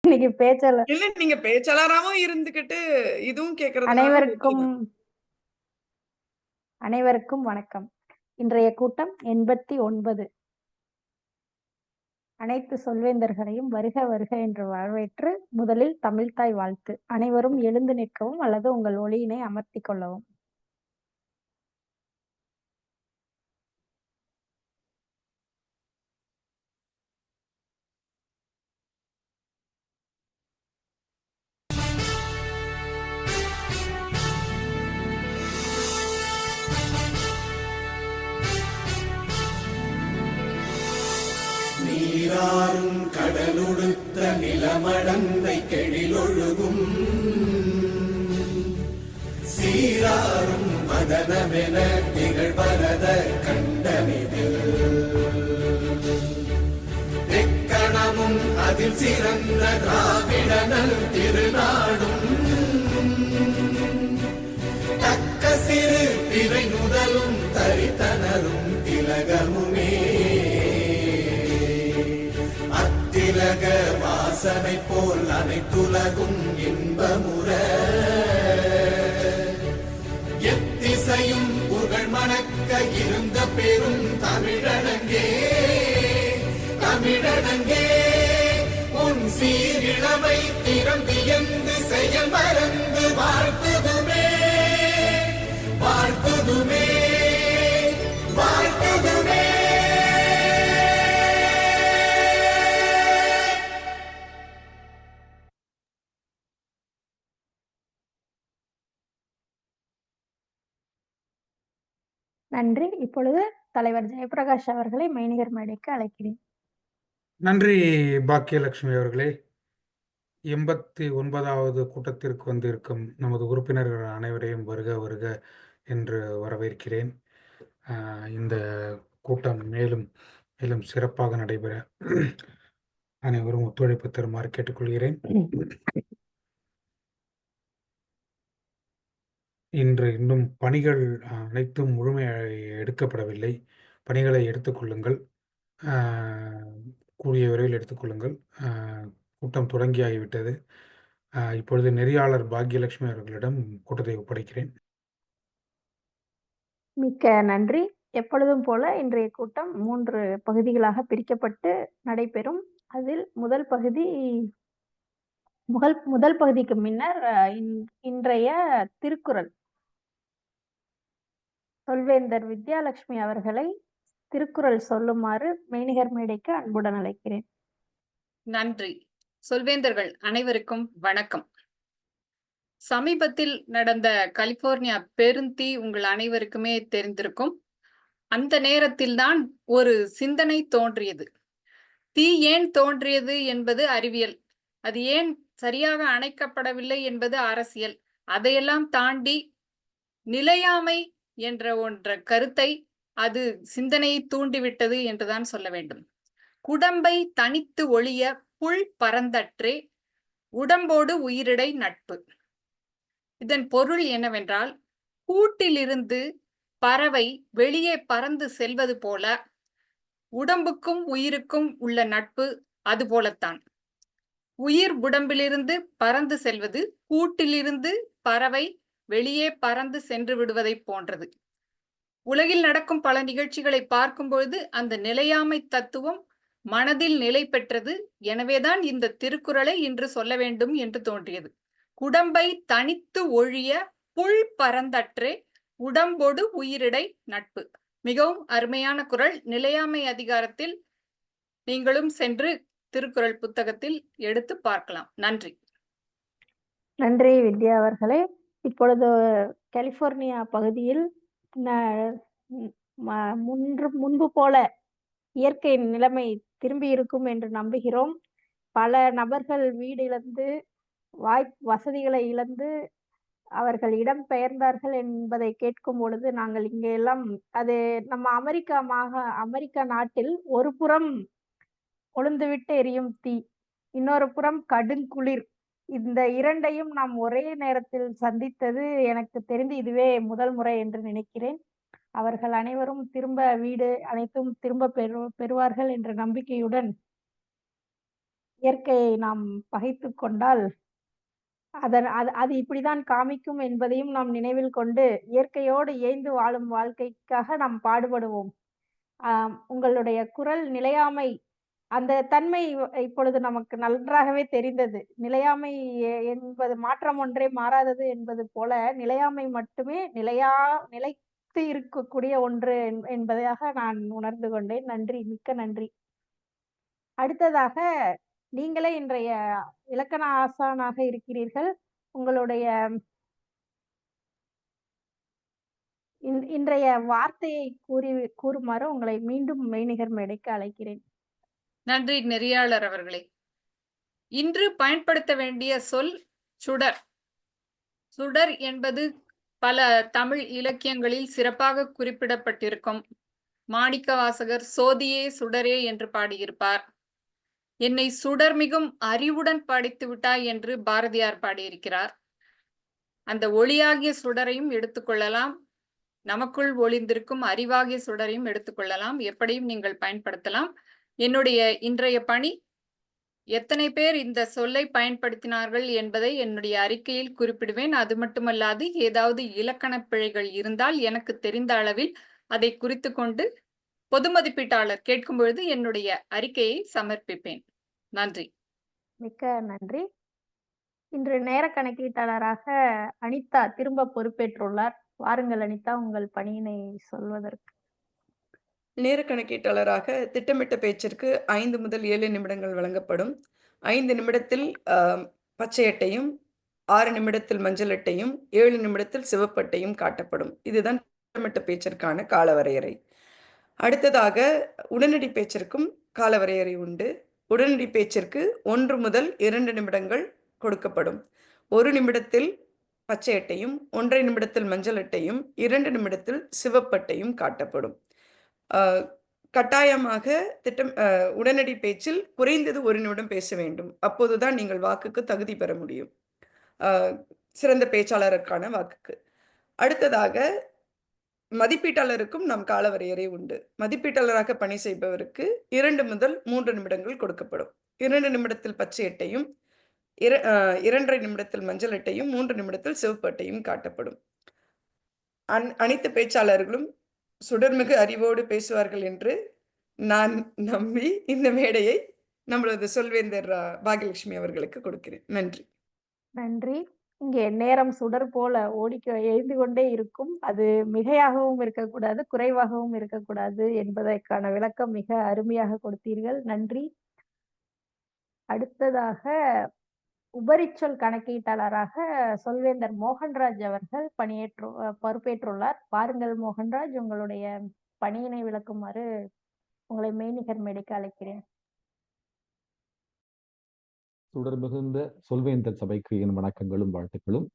இன்னைக்கு பேச்சாளர் இல்ல நீங்க பேச்சாளராவும் இருந்துகிட்டு இதுவும் கேக்குறதுனால அனைவருக்கும் அனைவருக்கும் வணக்கம். இன்றைய கூட்டம் 89. அனைத்து சொல்வேந்தர்களையும் வருக வருக என்று வரவேற்று முதலில் தமிழ்த்தாய் வாழ்த்து. அனைவரும் எழுந்து நிற்கவும் அல்லது உங்கள் ஒளியினை அமர்த்தி கொள்ளவும். நீராறும் கடலுடுத்த நிலமடந்தை கெழிலொழுகும் சீராறும் மதனமென திகழ்வரத கண்டனிதில் எக்கணமும் அதில் சிறந்த திராவிடனல் திருநாடும் தக்க சிறு திரை நுதலும் தரித்தனரும் திலகமுமே திலக வாசனை போல் அனைத்துலகும் இன்பமுற எத்திசையும் புகழ் மணக்க இருந்த பெரும் தமிழனங்கே தமிழனங்கே உன் சீரிழமை திறம்பியந்து செயல் மறந்து வாழ்த்துதுமே வாழ்த்துதுமே வாழ்த்துதுமே. நன்றி. இப்பொழுது தலைவர் ஜெயபிரகாஷ் அவர்களை மெய்நிகர் மேடைக்கு அழைக்கிறேன். நன்றி பாக்கியலட்சுமி அவர்களே. 89வது கூட்டத்திற்கு வந்திருக்கும் நமது உறுப்பினர்கள் அனைவரையும் வருக வருக என்று வரவேற்கிறேன். இந்த கூட்டம் மேலும் மேலும் சிறப்பாக நடைபெற அனைவரும் ஒத்துழைப்பு தருமாறு கேட்டுக்கொள்கிறேன். இன்று இன்னும் பணிகள் அனைத்தும் முழுமையாக எடுக்கப்படவில்லை. பணிகளை எடுத்துக்கொள்ளுங்கள், கூடிய விரைவில் எடுத்துக்கொள்ளுங்கள். கூட்டம் தொடங்கியாகிவிட்டது. இப்பொழுது நெறியாளர் பாக்கியலட்சுமி அவர்களிடம் கூட்டத்தை ஒப்படைக்கிறேன். மிக்க நன்றி. எப்பொழுதும் போல இன்றைய கூட்டம் 3 பகுதிகளாக பிரிக்கப்பட்டு நடைபெறும். அதில் முதல் பகுதிக்கு முன்னர் இன்றைய திருக்குறள் சொல்வேந்தர் வித்யாலட்சுமி அவர்களை திருக்குறள் சொல்லுமாறு மெய்நிகர் மேடைக்கு அன்புடன் அழைக்கிறேன். நன்றி. சொல்வேந்தர்கள் அனைவருக்கும் வணக்கம். சமீபத்தில் நடந்த கலிபோர்னியா பெருந்தீ உங்கள் அனைவருக்குமே தெரிந்திருக்கும். அந்த நேரத்தில்தான் ஒரு சிந்தனை தோன்றியது. தீ ஏன் தோன்றியது என்பது அறிவியல், அது ஏன் சரியாக அணைக்கப்படவில்லை என்பது அரசியல். அதையெல்லாம் தாண்டி நிலையாமை என்ற ஒன்ற கருத்தை அது சிந்தனையை தூண்டிவிட்டது என்றுதான் சொல்ல வேண்டும். குடம்பை தனித்து ஒழிய புல் பரந்தற்றே உடம்போடு உயிரிடை நட்பு. இதன் பொருள் என்னவென்றால், கூட்டிலிருந்து பறவை வெளியே பறந்து செல்வது போல உடம்புக்கும் உயிருக்கும் உள்ள நட்பு அது போலத்தான். உயிர் உடம்பிலிருந்து பறந்து செல்வது கூட்டிலிருந்து பறவை வெளியே பறந்து சென்று விடுவதை போன்றது. உலகில் நடக்கும் பல நிகழ்ச்சிகளை பார்க்கும்பொழுது அந்த நிலையாமை தத்துவம் மனதில் நிலை பெற்றது. எனவேதான் இந்த திருக்குறளை இன்று சொல்ல வேண்டும் என்று தோன்றியது. குடம்பை தனித்து ஒழிய புல் பரந்தற்றே உடம்போடு உயிரிடை நட்பு. மிகவும் அருமையான குறள். நிலையாமை அதிகாரத்தில் நீங்களும் சென்று திருக்குறள் புத்தகத்தில் எடுத்து பார்க்கலாம். நன்றி. நன்றி வித்யா அவர்களே. இப்பொழுது கலிபோர்னியா பகுதியில் முன்பு போல இயற்கை நிலைமை திரும்பி இருக்கும் என்று நம்புகிறோம். பல நபர்கள் வீடு இழந்து வசதிகளை இழந்து அவர்கள் இடம் பெயர்ந்தார்கள் என்பதை கேட்கும் பொழுது நாங்கள் இங்கே எல்லாம் அது நம்ம அமெரிக்கா நாட்டில் ஒரு புறம் கொழுந்துவிட்டு எரியும் தீ, இன்னொரு புறம் கடுங்குளிர். இந்த இரண்டையும் நாம் ஒரே நேரத்தில் சந்தித்தது எனக்கு தெரிந்து இதுவே முதல் முறை என்று நினைக்கிறேன். அவர்கள் அனைவரும் வீடு அனைத்தும் திரும்ப பெறுவார்கள் என்ற நம்பிக்கையுடன் இயற்கையை நாம் பகைத்து கொண்டால் அது இப்படிதான் காமிக்கும் என்பதையும் நாம் நினைவில் கொண்டு இயற்கையோடு இயைந்து வாழும் வாழ்க்கைக்காக நாம் பாடுபடுவோம். உங்களுடைய குரல் நிலையாமை அந்த தன்மை இப்பொழுது நமக்கு நன்றாகவே தெரிந்தது. நிலையாமை என்பது மாற்றம் ஒன்றே மாறாதது என்பது போல, நிலையாமை மட்டுமே நிலைத்து இருக்கக்கூடிய ஒன்று என்பதாக நான் உணர்ந்து கொண்டேன். நன்றி, மிக்க நன்றி. அடுத்ததாக நீங்களே இன்றைய இலக்கண ஆசானாக இருக்கிறீர்கள். உங்களுடைய இன்றைய வார்த்தையை கூறுமாறு உங்களை மீண்டும் மெய்நிகர் மேடைக்கு அழைக்கிறேன். நன்றி நெறியாளர் அவர்களே. இன்று பயன்படுத்த வேண்டிய சொல் சுடர். சுடர் என்பது பல தமிழ் இலக்கியங்களில் சிறப்பாக குறிப்பிடப்பட்டிருக்கும். மாணிக்கவாசகர் சோதியே சுடரே என்று பாடியிருப்பார். என்னை சுடர்மிகும் அறிவுடன் படைத்து விட்டாய் என்று பாரதியார் பாடியிருக்கிறார். அந்த ஒளியாகிய சுடரையும் எடுத்துக்கொள்ளலாம், நமக்குள் ஒளிந்திருக்கும் அறிவாகிய சுடரையும் எடுத்துக்கொள்ளலாம். எப்படியும் நீங்கள் பயன்படுத்தலாம். என்னுடைய இன்றைய பணி எத்தனை பேர் இந்த சொல்லை பயன்படுத்தினார்கள் என்பதை என்னுடைய அறிக்கையில் குறிப்பிடுவேன். அது மட்டுமல்லாது ஏதாவது இலக்கண பிழைகள் இருந்தால் எனக்கு தெரிந்த அளவில் அதை குறித்து கொண்டு பொது மதிப்பீட்டாளர் கேட்கும் பொழுது என்னுடைய அறிக்கையை சமர்ப்பிப்பேன். நன்றி. மிக்க நன்றி. இன்று நேர கணக்கீட்டாளராக அனிதா திரும்ப பொறுப்பேற்றுள்ளார். வாருங்கள் அனிதா, உங்கள் பணியினை சொல்வதற்கு. நேர கணக்கீட்டாளராக திட்டமிட்ட பேச்சிற்கு 5 முதல் 7 நிமிடங்கள் வழங்கப்படும். 5 நிமிடத்தில் பச்சை அட்டையும், 6 நிமிடத்தில் மஞ்சள் அட்டையும், 7 நிமிடத்தில் சிவப்பு அட்டையும் காட்டப்படும். இதுதான் திட்டமிட்ட பேச்சிற்கான காலவரையறை. அடுத்ததாக உடனடி பேச்சிற்கும் காலவரையறை உண்டு. உடனடி பேச்சிற்கு 1 முதல் 2 நிமிடங்கள் கொடுக்கப்படும். 1 நிமிடத்தில் பச்சை அட்டையும், 1.5 நிமிடத்தில் மஞ்சள் அட்டையும், 2 நிமிடத்தில் சிவப்பு அட்டையும் காட்டப்படும். கட்டாயமாக உடனடி பேச்சில் குறைந்தது 1 நிமிடம் பேச வேண்டும். அப்போதுதான் நீங்கள் வாக்குக்கு தகுதி பெற முடியும், சிறந்த பேச்சாளருக்கான வாக்குக்கு. அடுத்ததாக மதிப்பீட்டாளருக்கும் நம் காலவரையறை உண்டு. மதிப்பீட்டாளராக பணி செய்பவருக்கு 2 முதல் 3 நிமிடங்கள் கொடுக்கப்படும். 2 நிமிடத்தில் பச்சை அட்டையும், 2.5 நிமிடத்தில் மஞ்சள் அட்டையும், 3 நிமிடத்தில் சிவப்பு அட்டையும் காட்டப்படும். அனைத்து பேச்சாளர்களும் சுடர்மிகு அறிவோடு பேசுவார்கள் என்று நான் நம்பி இந்த மேடையை நம்மளது சொல்வேந்தர் பாகியலட்சுமி அவர்களுக்கு கொடுக்கிறேன். நன்றி. நன்றி. இங்கே நேரம் சுடர் போல எரிந்து கொண்டே இருக்கும். அது மிகையாகவும் இருக்கக்கூடாது, குறைவாகவும் இருக்கக்கூடாது என்பதற்கான விளக்கம் மிக அருமையாக கொடுத்தீர்கள். நன்றி. அடுத்ததாக உபரிச்சொல் கணக்கீட்டாளராக சொல்வேந்தர் மோகன்ராஜ் அவர்கள் பொறுப்பேற்றுள்ளார். பாருங்கள் மோகன்ராஜ், உங்களுடைய பணியினை விளக்குமாறு உங்களை மெய்நிகர் மேடைக்கு அழைக்கிறேன். சுடர் மிகுந்த சொல்வேந்தர் சபைக்கு என் வணக்கங்களும் வாழ்த்துக்களும்.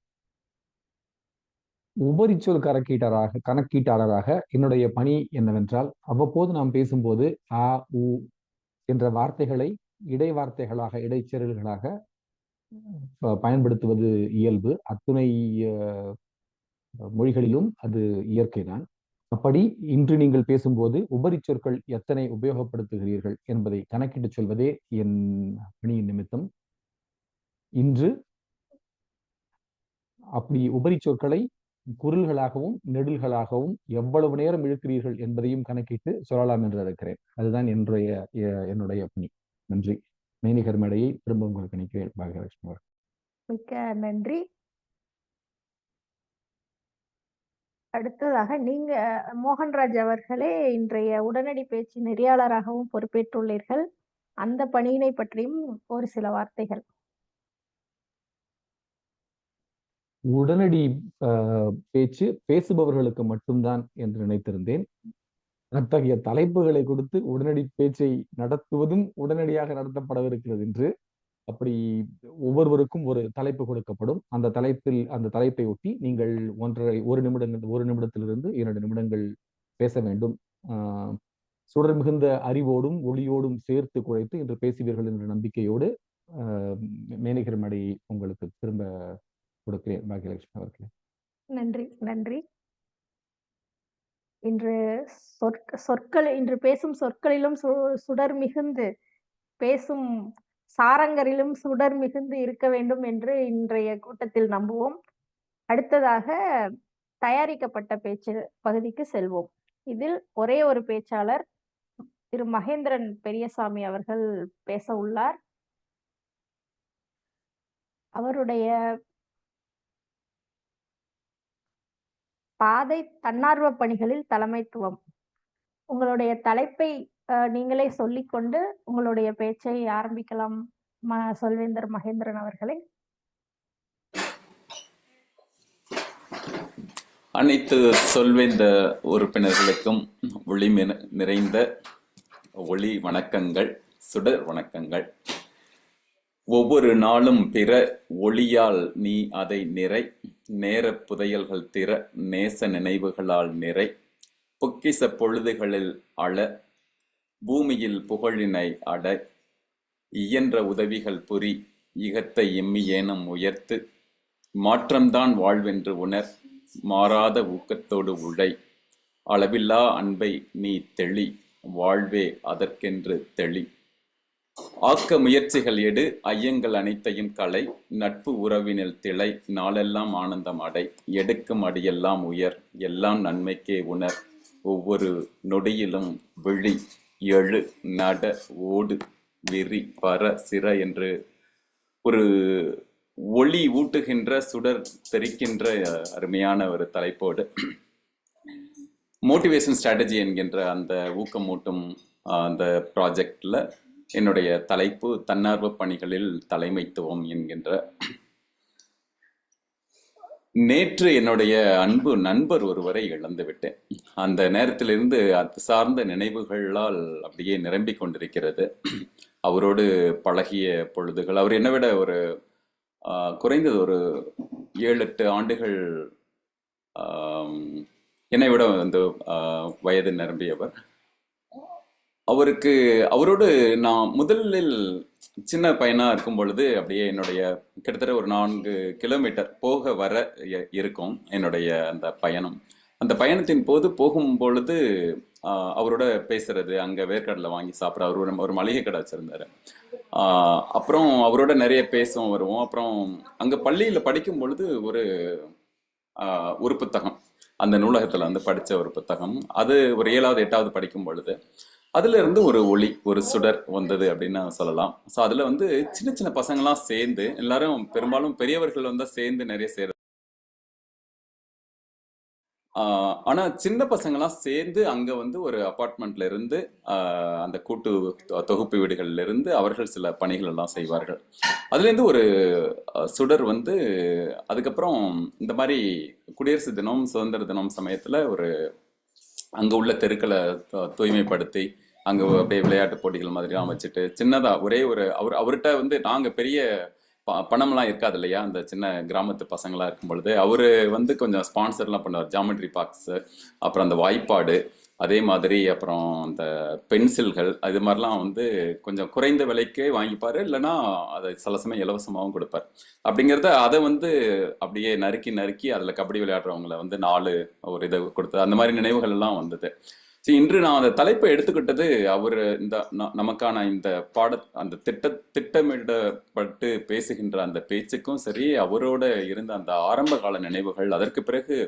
உபரிச்சொல் கணக்கீட்டாளராக என்னுடைய பணி என்னவென்றால், அவ்வப்போது நாம் பேசும்போது ஆ உ என்ற வார்த்தைகளை இடைவார்த்தைகளாக, இடைச்செருள்களாக பயன்படுத்துவது இயல்பு. அத்துணை மொழிகளிலும் அது இயற்கைதான். அப்படி இன்று நீங்கள் பேசும்போது உபரிச்சொற்கள் எத்தனை உபயோகப்படுத்துகிறீர்கள் என்பதை கணக்கிட்டு சொல்வதே என் பணியின் நிமித்தம். இன்று அப்படி உபரிச்சொற்களை குரல்களாகவும் நெடில்களாகவும் எவ்வளவு நேரம் இழுக்கிறீர்கள் என்பதையும் கணக்கிட்டு சொல்லலாம் என்று இருக்கிறேன். அதுதான் என்னுடைய பணி. நன்றி. மெய்நிகர் மேடையை திரும்ப உங்களுக்கு நினைக்கிறேன் பாகியலட்சுமி அவர்கள். மிக்க நன்றி. அடுத்ததாக நீங்க மோகன்ராஜ் அவர்களே இன்றைய உடனடி பேச்சு நெறியாளராகவும் பொறுப்பேற்றுள்ளீர்கள். அந்த பணியினை பற்றியும் ஒரு சில வார்த்தைகள். உடனடி பேச்சு பேசுபவர்களுக்கு மட்டும்தான் என்று நினைத்திருந்தேன். அத்தகைய தலைப்புகளை கொடுத்து உடனடி பேச்சை நடத்துவதும் உடனடியாக நடத்தப்படவிருக்கிறது என்று. அப்படி ஒவ்வொருவருக்கும் ஒரு தலைப்பு கொடுக்கப்படும். அந்த தலைப்பை ஒட்டி நீங்கள் 1 நிமிடத்திலிருந்து 2 நிமிடங்கள் பேச வேண்டும். சுடர் மிகுந்த அறிவோடும் ஒளியோடும் சேர்த்து குழைத்து இன்று பேசுவீர்கள் என்ற நம்பிக்கையோடு மெய்நிகர் மேடையை உங்களுக்கு திரும்ப கொடுக்கிறேன் பாகியலட்சுமி அவர்களே. நன்றி. நன்றி. இன்று பேசும் சொற்களிலும் சுடர் மிகுந்து பேசும் சாரங்கரிலும் சுடர் மிகுந்து இருக்க வேண்டும் என்று இன்றைய கூட்டத்தில் நம்புவோம். அடுத்ததாக தயாரிக்கப்பட்ட பேச்சு பகுதிக்கு செல்வோம். இதில் ஒரே ஒரு பேச்சாளர் திரு மகேந்திரன் பெரியசாமி அவர்கள் பேச உள்ளார். அவருடைய பாதை தன்னார்வ பணிகளில் தலைமைத்துவம். உங்களுடைய தலைப்பை நீங்களே சொல்லிக்கொண்டு உங்களுடைய பேச்சை ஆரம்பிக்கலாம். சொல்வேந்தர் மகேந்திரன் அவர்களே. அனைத்து சொல்வேந்த உறுப்பினர்களுக்கும் ஒளி நிறைந்த ஒளி வணக்கங்கள், சுடர் வணக்கங்கள். ஒவ்வொரு நாளும் பிற ஒளியால் நீ அதை நிறை, நேர புதையல்கள் திற, நேச நினைவுகளால் நிறை, பொக்கிச பொழுதுகளில் அழ, பூமியில் புகழினை அட, இயன்ற உதவிகள் புரி, இகத்தை எம்மி ஏனும் உயர்த்து, மாற்றம்தான் வாழ்வென்று உணர், மாறாத ஊக்கத்தோடு உழை, அளவில்லா அன்பை நீ தெளி, வாழ்வே அதற்கென்று தெளி. ஆக்க முயற்சிகள் எடு, ஐயங்கள் அனைத்தையும் களை, நட்பு உறவினில் திளை, நாளெல்லாம் ஆனந்தம் அடை, எடுக்கும் அடியெல்லாம் உயர், எல்லாம் நன்மைக்கே உணர், ஒவ்வொரு நொடியிலும் விழி, எழு, நட, ஓடு, விரி, பர, சிற என்று ஒரு ஒளி ஊட்டுகின்ற, சுடர் தெரிக்கின்ற அருமையான ஒரு தலைப்போடு மோட்டிவேஷன் ஸ்ட்ராட்டஜி என்கின்ற அந்த ஊக்கமூட்டும் அந்த ப்ராஜெக்டில் என்னுடைய தலைப்பு தன்னார்வ பணிகளில் தலைமைத்துவம் என்கின்ற. நேற்று என்னுடைய அன்பு நண்பர் ஒருவரை இழந்து விட்டேன். அந்த நேரத்திலிருந்து அது சார்ந்த நினைவுகளால் அப்படியே நிரம்பிக் கொண்டிருக்கிறது. அவரோடு பழகிய பொழுதுகள், அவர் என்னை விட ஒரு குறைந்தது ஒரு 7-8 ஆண்டுகள் என்னை விட வந்து வயது நிரம்பியவர். அவரோடு நான் முதலில் சின்ன பையனா இருக்கும் பொழுது அப்படியே என்னுடைய கிட்டத்தட்ட ஒரு 4 கிலோமீட்டர் போக வர இருக்கும் என்னுடைய அந்த பயணம். அந்த பயணத்தின் போது போகும் பொழுது அவரோட பேசுறது, அங்க வேர்க்கடலை வாங்கி சாப்பிட்ற, அவர் ஒரு மளிகை கடை வச்சிருந்தாரு. அப்புறம் அவரோட நிறைய பேசுவோம் வருவோம். அப்புறம் அங்க பள்ளியில படிக்கும் பொழுது ஒரு புத்தகம், அந்த நூலகத்துல வந்து படிச்ச ஒரு புத்தகம், அது ஒரு 7வது 8வது படிக்கும் பொழுது அதுல இருந்து ஒரு ஒளி, ஒரு சுடர் வந்தது அப்படின்னு சொல்லலாம். ஸோ அதுல வந்து சின்ன சின்ன பசங்களாம் சேர்ந்து, எல்லாரும் பெரும்பாலும் பெரியவர்கள் வந்து சேர்ந்து நிறைய செய்யறது, ஆனா சின்ன பசங்களாம் சேர்ந்து அங்க வந்து ஒரு அபார்ட்மெண்ட்ல இருந்து அந்த கூட்டு தொகுப்பு வீடுகள்ல இருந்து அவர்கள் சில பணிகள் எல்லாம் செய்வார்கள். அதுல இருந்து ஒரு சுடர் வந்து அதுக்கப்புறம் இந்த மாதிரி குடியரசு தினம், சுதந்திர தினம் சமயத்துல அங்க உள்ள தெருக்களை தூய்மைப்படுத்தி அங்க அப்படியே விளையாட்டு போட்டிகள் மாதிரிலாம் வச்சுட்டு சின்னதா அவர்கிட்ட வந்து நாங்க பெரிய பணம்லாம் இருக்காது இல்லையா, அந்த சின்ன கிராமத்து பசங்களா இருக்கும் பொழுது அவரு வந்து கொஞ்சம் ஸ்பான்சர்லாம் பண்ணுவார். ஜாமெட்ரி பாக்ஸ், அப்புறம் அந்த வாய்ப்பாடு, அதே மாதிரி அப்புறம் அந்த பென்சில்கள், அது மாதிரிலாம் வந்து கொஞ்சம் குறைந்த விலைக்கே வாங்கிப்பாரு, இல்லைன்னா அதை சில சமயம் இலவசமாகவும் கொடுப்பார். அப்படிங்கிறத அதை வந்து அப்படியே நறுக்கி அதில் கபடி விளையாடுறவங்களை வந்து 4 ஒரு இதை கொடுத்து அந்த மாதிரி நினைவுகள் எல்லாம் வந்தது. சரி, இன்று நான் அந்த தலைப்பை எடுத்துக்கிட்டது அவர் இந்த நமக்கான இந்த அந்த திட்டமிடப்பட்டு பேசுகின்ற அந்த பேச்சுக்கும் சரி, அவரோட இருந்த அந்த ஆரம்ப கால நினைவுகள், அதற்கு பிறகு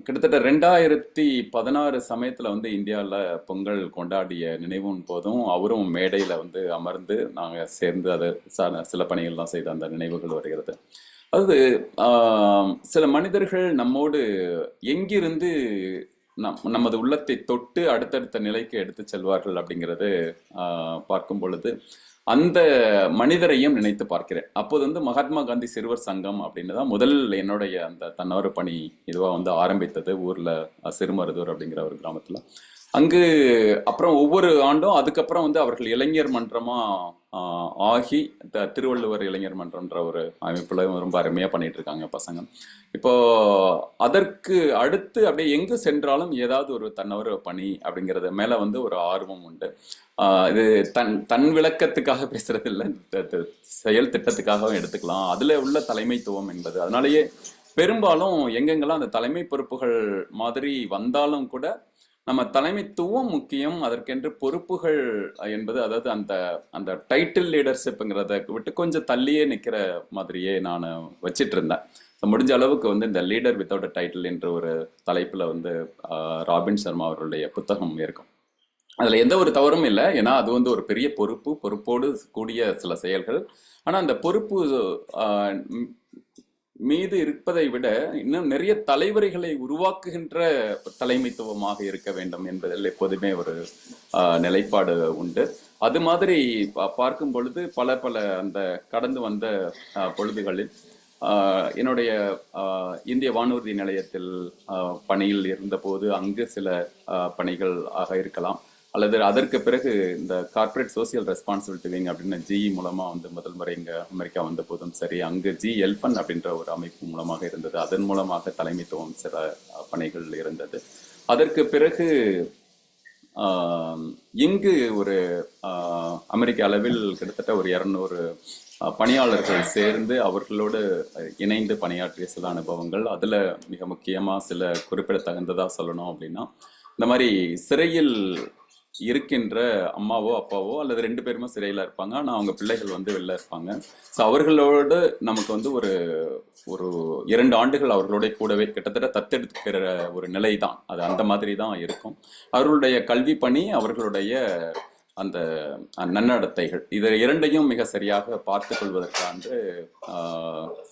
கிட்டத்தட்ட 2016 சமயத்துல வந்து இந்தியாவில் பொங்கல் கொண்டாடிய நினைவும் போதும் அவரும் மேடையில வந்து அமர்ந்து நாங்கள் சேர்ந்து அதை சில பணிகள்லாம் செய்த அந்த நினைவுகள் வருகிறது. அதாவது சில மனிதர்கள் நம்மோடு எங்கிருந்து நமது உள்ளத்தை தொட்டு அடுத்தடுத்த நிலைக்கு எடுத்து செல்வார்கள் அப்படிங்கிறது பார்க்கும் பொழுது அந்த மனிதரையும் நினைத்து பார்க்கிறேன். அப்போது வந்து மகாத்மா காந்தி சிறுவர் சங்கம் அப்படின்னு தான் முதல் என்னுடைய அந்த தன்னார்வ பணி இதுவா வந்து ஆரம்பித்தது ஊர்ல சிறுமருதூர் அப்படிங்கிற ஒரு கிராமத்துல. அங்கு அப்புறம் ஒவ்வொரு ஆண்டும் அதுக்கப்புறம் வந்து அவர்கள் இளைஞர் மன்றமா ஆகி திருவள்ளுவர் இளைஞர் மன்றம்ன்ற ஒரு அமைப்புல ரொம்ப அருமையா பண்ணிட்டு இருக்காங்க பசங்க. இப்போ அதற்கு அடுத்து அப்படியே எங்கு சென்றாலும் ஏதாவது ஒரு தன்னார்வ பணி அப்படிங்கிறது மேல வந்து ஒரு ஆர்வம் உண்டு. இது தன் விளக்கத்துக்காக பேசுறது இல்லை, செயல் திட்டத்துக்காகவும் எடுத்துக்கலாம். அதுல உள்ள தலைமைத்துவம் என்பது அதனாலேயே பெரும்பாலும் எங்கெங்கெல்லாம் அந்த தலைமை பொறுப்புகள் மாதிரி வந்தாலும் கூட நம்ம தலைமைத்துவம் முக்கியம், அதற்கென்று பொறுப்புகள் என்பது, அதாவது அந்த அந்த டைட்டில் லீடர்ஷிப்புங்கிறத விட்டு கொஞ்சம் தள்ளியே நிற்கிற மாதிரியே நான் வச்சிட்டு இருந்தேன். முடிஞ்ச அளவுக்கு வந்து இந்த லீடர் வித்தவுட் டைட்டில் என்ற ஒரு தலைப்பில் வந்து ராபின் சர்மா அவர்களுடைய புத்தகம் இருக்கும். அதில் எந்த ஒரு தவறும் இல்லை, ஏன்னா அது வந்து ஒரு பெரிய பொறுப்பு, பொறுப்போடு கூடிய சில செயல்கள். ஆனால் அந்த பொறுப்பு மீது இருப்பதை விட இன்னும் நிறைய தலைவர்களை உருவாக்குகின்ற தலைமைத்துவமாக இருக்க வேண்டும் என்பதில் எப்போதுமே ஒரு நிலைப்பாடு உண்டு. அது மாதிரி பார்க்கும் பொழுது பல அந்த கடந்து வந்த பொழுதுகளில் என்னுடைய இந்திய வானூர்தி நிலையத்தில் பணியில் இருந்தபோது அங்கு சில பணிகள் ஆக இருக்கலாம், அல்லது அதற்கு பிறகு இந்த கார்ப்பரேட் சோசியல் ரெஸ்பான்சிபிலிட்டி விங் அப்படின்னு ஜிஇ மூலமாக வந்து முதல் முறை இங்கே அமெரிக்கா வந்த போதும் சரி, அங்கு எல்ஃபன் அப்படின்ற ஒரு அமைப்பு மூலமாக இருந்தது. அதன் மூலமாக தலைமைத்துவம் சில பணிகள் இருந்தது. அதற்கு பிறகு இங்கு ஒரு அமெரிக்க அளவில் கிட்டத்தட்ட ஒரு 200 பணியாளர்கள் சேர்ந்து அவர்களோடு இணைந்து பணியாற்றிய சில அனுபவங்கள். அதில் மிக முக்கியமாக சில குறிப்பிடத்தகுந்ததாக சொல்லணும் அப்படின்னா, இந்த மாதிரி சிறையில் இருக்கின்ற அம்மாவோ அப்பாவோ அல்லது 2 பேருமே சிறையில் இருப்பாங்க, ஆனால் அவங்க பிள்ளைகள் வந்து வெளில இருப்பாங்க. ஸோ அவர்களோடு நமக்கு வந்து ஒரு 2 ஆண்டுகள் அவர்களோட கூடவே கிட்டத்தட்ட தத்தெடுக்கிற ஒரு நிலை தான் அது, அந்த மாதிரி தான் இருக்கும். அவர்களுடைய கல்வி பணி, அவர்களுடைய அந்த நன்னடத்தைகள், இது 2ஐயும் மிக சரியாக பார்த்து கொள்வதற்காண்டு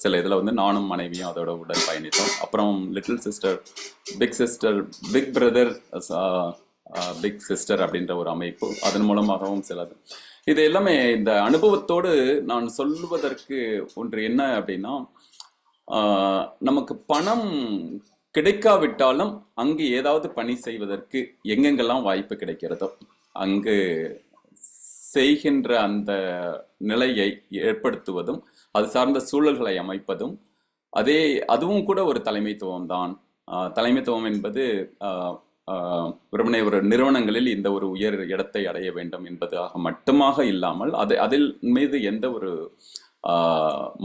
சில இதில் வந்து நானும் மனைவியும் அதோட உடன் பயணித்தோம். அப்புறம் little sister, big brother, big sister அப்படின்ற ஒரு அமைப்பு, அதன் மூலமாகவும் சிலது. இது எல்லாமே இந்த அனுபவத்தோடு நான் சொல்வதற்கு ஒன்று என்ன அப்படின்னா, நமக்கு பணம் கிடைக்காவிட்டாலும் அங்கு ஏதாவது பணி செய்வதற்கு எங்கெங்கெல்லாம் வாய்ப்பு கிடைக்கிறதோ அங்கு செய்கின்ற அந்த நிலையை ஏற்படுத்துவதும், அது சார்ந்த சூழல்களை அமைப்பதும், அதுவும் கூட ஒரு தலைமைத்துவம் தான். தலைமைத்துவம் என்பது வெறுமனே ஒரு நிறுவனங்களில் இந்த ஒரு உயர் இடத்தை அடைய வேண்டும் என்பதாக மட்டுமாக இல்லாமல் அதில் மீது எந்த ஒரு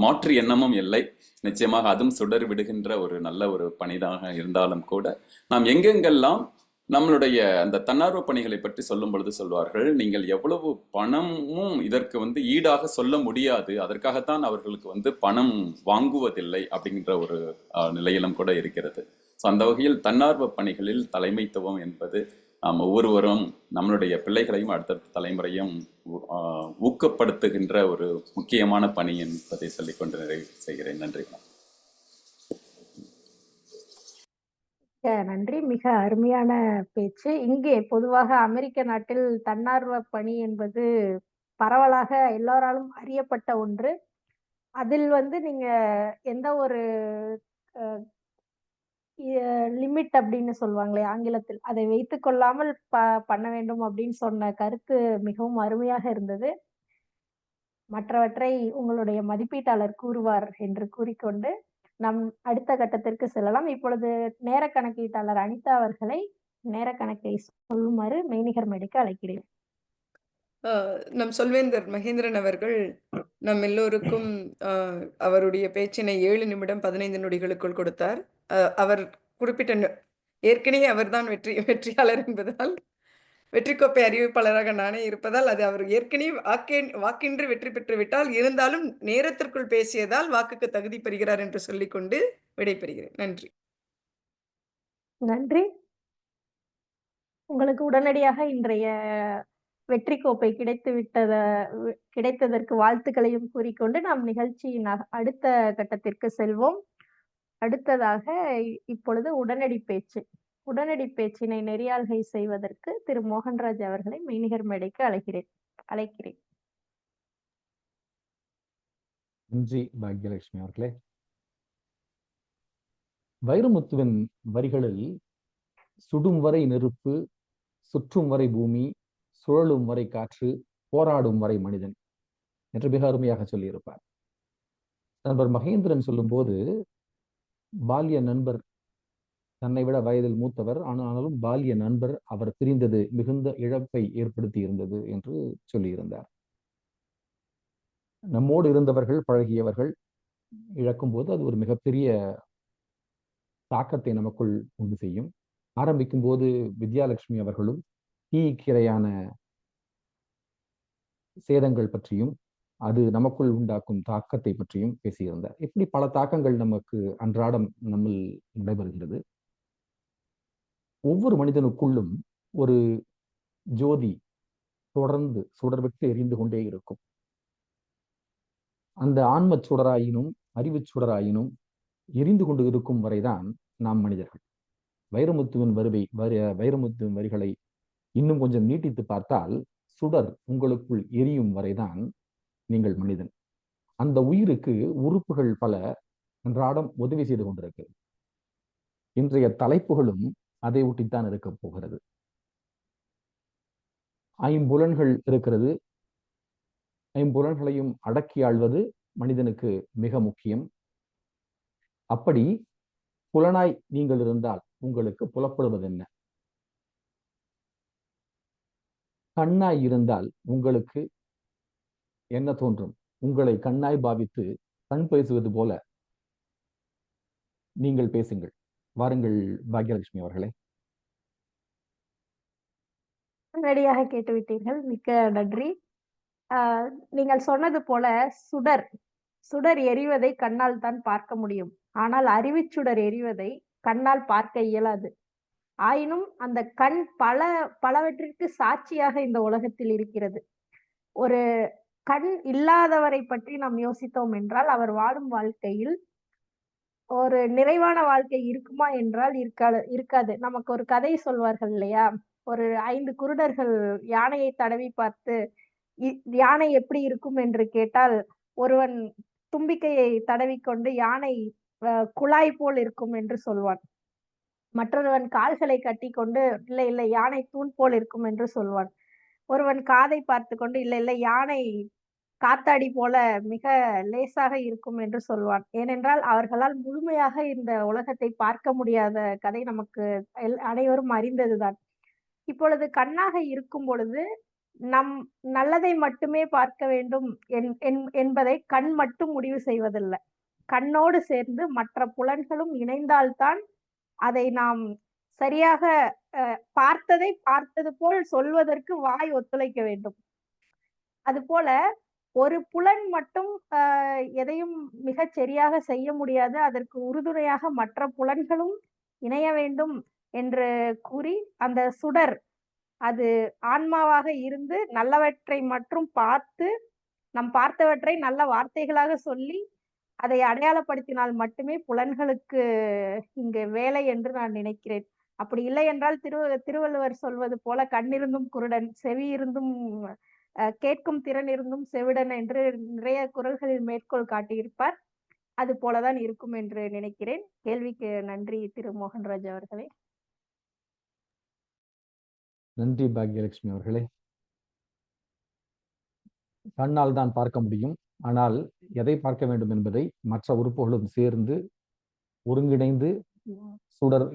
மாற்று எண்ணமும் இல்லை. நிச்சயமாக அதுவும் சுடர் விடுகின்ற ஒரு நல்ல ஒரு பணிதாக இருந்தாலும் கூட, நாம் எங்கெங்கெல்லாம் நம்மளுடைய அந்த தன்னார்வ பணிகளை பற்றி சொல்லும் பொழுது சொல்வார்கள், நீங்கள் எவ்வளவு பணமும் இதற்கு வந்து ஈடாக சொல்ல முடியாது, அதற்காகத்தான் அவர்களுக்கு வந்து பணம் வாங்குவதில்லை அப்படிங்கிற ஒரு நிலையிலும் கூட இருக்கிறது. ஸோ அந்த வகையில் தன்னார்வ பணிகளில் தலைமைத்துவம் என்பது நாம் ஒவ்வொருவரும் நம்மளுடைய பிள்ளைகளையும் அடுத்தடுத்த தலைமுறையும் ஊக்கப்படுத்துகின்ற ஒரு முக்கியமான பணி என்பதை சொல்லிக்கொண்டு நிறைவு செய்கிறேன். நன்றி. நன்றி. மிக அருமையான பேச்சு. இங்கே பொதுவாக அமெரிக்க நாட்டில் தன்னார்வ பணி என்பது பரவலாக எல்லாராலும் அறியப்பட்ட ஒன்று. அதில் வந்து நீங்க எந்த ஒரு லிமிட் அப்படின்னு சொல்லுவாங்களே ஆங்கிலத்தில், அதை வைத்துக் கொள்ளாமல் பண்ண வேண்டும் அப்படின்னு சொன்ன கருத்து மிகவும் அருமையாக இருந்தது. மற்றவற்றை உங்களுடைய மதிப்பீட்டாளர் கூறுவார் என்று கூறிக்கொண்டு நம் அடுத்த கட்டத்திற்கு செல்லலாம். இப்பொழுது நேர கணக்கீட்டாளர் அனிதா அவர்களை நேர கணக்கை சொல்லுமாறு மெய்நிகர் மேடைக்கு அழைக்கிறேன். நம் சொல்வேந்தர் மகேந்திரன் அவர்கள் நம் எல்லோருக்கும் அவருடைய பேச்சினை 7 நிமிடம் 15 நொடிகளுக்குள் கொடுத்தார். அவர் குறிப்பிட்ட ஏற்கனவே அவர்தான் வெற்றியாளர் என்பதால், வெற்றி கோப்பை அறிவிப்பாளராக நானே இருப்பதால், அது அவர் ஏற்கனவே வாக்கின்றி வெற்றி பெற்று விட்டால், இருந்தாலும் நேரத்திற்குள் பேசியதால் வாக்குக்கு தகுதி பெறுகிறார் என்று சொல்லிக்கொண்டு விடைபெறுகிறேன். நன்றி. நன்றி. உங்களுக்கு உடனடியாக இன்றைய வெற்றி கோப்பை கிடைத்ததற்கு வாழ்த்துக்களையும் கூறிக்கொண்டு நாம் நிகழ்ச்சியின் அடுத்த கட்டத்திற்கு செல்வோம். அடுத்ததாக இப்பொழுது உடனடி பேச்சினை நெறியாள்கை செய்வதற்கு திரு மோகன்ராஜ் அவர்களை மெய்நிகர் மேடைக்கு அழைக்கிறேன். நன்றி பாக்யலட்சுமி அவர்களே. வைரமுத்துவின் வரிகளில் சுடும் வரை நெருப்பு, சுற்றும் வரை பூமி, சுழலும் வரை காற்று, போராடும் வரை மனிதன் என்று மிக அருமையாக சொல்லியிருப்பார். நண்பர் மகேந்திரன் சொல்லும்போது, பால்ய நண்பர், தன்னை விட வயதில் மூத்தவர், ஆனாலும் பால்ய நண்பர், அவர் பிரிந்தது மிகுந்த இழப்பை ஏற்படுத்தி இருந்தது என்று சொல்லியிருந்தார். நம்மோடு இருந்தவர்கள், பழகியவர்கள் இழக்கும் போது அது ஒரு மிகப்பெரிய தாக்கத்தை நமக்குள் உண்டு செய்யும். ஆரம்பிக்கும் போது வித்யாலட்சுமி அவர்களும் தீக்கிரையான சேதங்கள் பற்றியும் அது நமக்குள் உண்டாக்கும் தாக்கத்தை பற்றியும் பேசியிருந்தார். இப்படி பல தாக்கங்கள் நமக்கு அன்றாடம் நம்மில் நடைபெறுகிறது. ஒவ்வொரு மனிதனுக்குள்ளும் ஒரு ஜோதி தொடர்ந்து சுடர்விட்டு எரிந்து கொண்டே இருக்கும். அந்த ஆன்ம சுடராயினும் அறிவு சுடராயினும் எரிந்து கொண்டு இருக்கும் வரைதான் நாம் மனிதர்கள். வைரமுத்துவின் வைரமுத்துவின் வரிகளை இன்னும் கொஞ்சம் நீட்டித்து பார்த்தால், சுடர் உங்களுக்குள் எரியும் வரைதான் நீங்கள் மனிதன். அந்த உயிருக்கு உறுப்புகள் பல அன்றாடம் உதவி செய்து கொண்டிருக்கிறது. இன்றைய தலைப்புகளும் அதை ஒட்டித்தான் இருக்க போகிறது. ஐம்புலன்கள் இருக்கிறது. ஐம்புலன்களையும் அடக்கி ஆள்வது மனிதனுக்கு மிக முக்கியம். அப்படி புலனாய் நீங்கள் இருந்தால் உங்களுக்கு புலப்படுவது என்ன? கண்ணாய் இருந்தால் உங்களுக்கு என்ன தோன்றும்? உங்களை கண்ணாய் பாவித்து கண் பேசுவது போல நீங்கள் பேசுங்கள். வாருங்கள் பாக்யலட்சுமி அவர்களே. உடனடியாக கேட்டுவிட்டீர்கள். மிக்க நன்றி. நீங்கள் சொன்னது போல சுடர் எரிவதை கண்ணால் தான் பார்க்க முடியும். ஆனால் அறிவுச்சுடர் எரிவதை கண்ணால் பார்க்க இயலாது. ஆயினும் அந்த கண் பலவற்றிற்கு சாட்சியாக இந்த உலகத்தில் இருக்கிறது. ஒரு கண் இல்லாதவரை பற்றி நாம் யோசித்தோம் என்றால், அவர் வாழும் வாழ்க்கையில் ஒரு நிறைவான வாழ்க்கை இருக்குமா என்றால் இருக்காது. நமக்கு ஒரு கதை சொல்வார்கள் இல்லையா? ஒரு 5 குருடர்கள் யானையை தடவி பார்த்து, யானை எப்படி இருக்கும் என்று கேட்டால், ஒருவன் தும்பிக்கையை தடவிக்கொண்டு யானை குழாய் போல் இருக்கும் என்று சொல்வான். மற்றொருவன் கால்களை கட்டிக்கொண்டு, இல்லை இல்லை யானை தூண் போல் இருக்கும் என்று சொல்வான். ஒருவன் காதை பார்த்து கொண்டு, இல்லை இல்லை யானை காத்தாடி போல மிக லேசாக இருக்கும் என்று சொல்வான். ஏனென்றால் அவர்களால் முழுமையாக இந்த உலகத்தை பார்க்க முடியாத கதை நமக்கு அனைவரும் அறிந்ததுதான். இப்பொழுது கண்ணாக இருக்கும் பொழுது நம் நல்லதை மட்டுமே பார்க்க வேண்டும் என்பதை கண் மட்டும் முடிவு செய்வதில்லை. கண்ணோடு சேர்ந்து மற்ற புலன்களும் இணைந்தால்தான் அதை நாம் சரியாக பார்த்ததை பார்த்தது போல் சொல்வதற்கு வாய் ஒத்துழைக்க வேண்டும். அதுபோல ஒரு புலன் மட்டும் எதையும் மிகச் சரியாக செய்ய முடியாது. அதற்கு உறுதுணையாக மற்ற புலன்களும் இணைய வேண்டும் என்று கூறி, அந்த சுடர் அது ஆன்மாவாக இருந்து நல்லவற்றை மட்டும் பார்த்து, நம் பார்த்தவற்றை நல்ல வார்த்தைகளாக சொல்லி அதை அடையாளப்படுத்தினால் மட்டுமே புலன்களுக்கு இங்கு வேலை என்று நான் நினைக்கிறேன். அப்படி இல்லை என்றால் திருவள்ளுவர் சொல்வது போல கண்ணிருந்தும் குருடன், செவி இருந்தும் கேட்கும் திறன் இருந்தும் செவிடன் என்று நிறைய குறள்களில் மேற்கோள் காட்டியிருப்பார். அது போலதான் இருக்கும் என்று நினைக்கிறேன். கேள்விக்கு நன்றி திரு மோகன்ராஜ் அவர்களே. நன்றி பாக்யலட்சுமி அவர்களே. கண்ணால் தான் பார்க்க முடியும். ஆனால் எதை பார்க்க வேண்டும் என்பதை மற்ற உறுப்புகளும் சேர்ந்து ஒருங்கிணைந்து சுடர்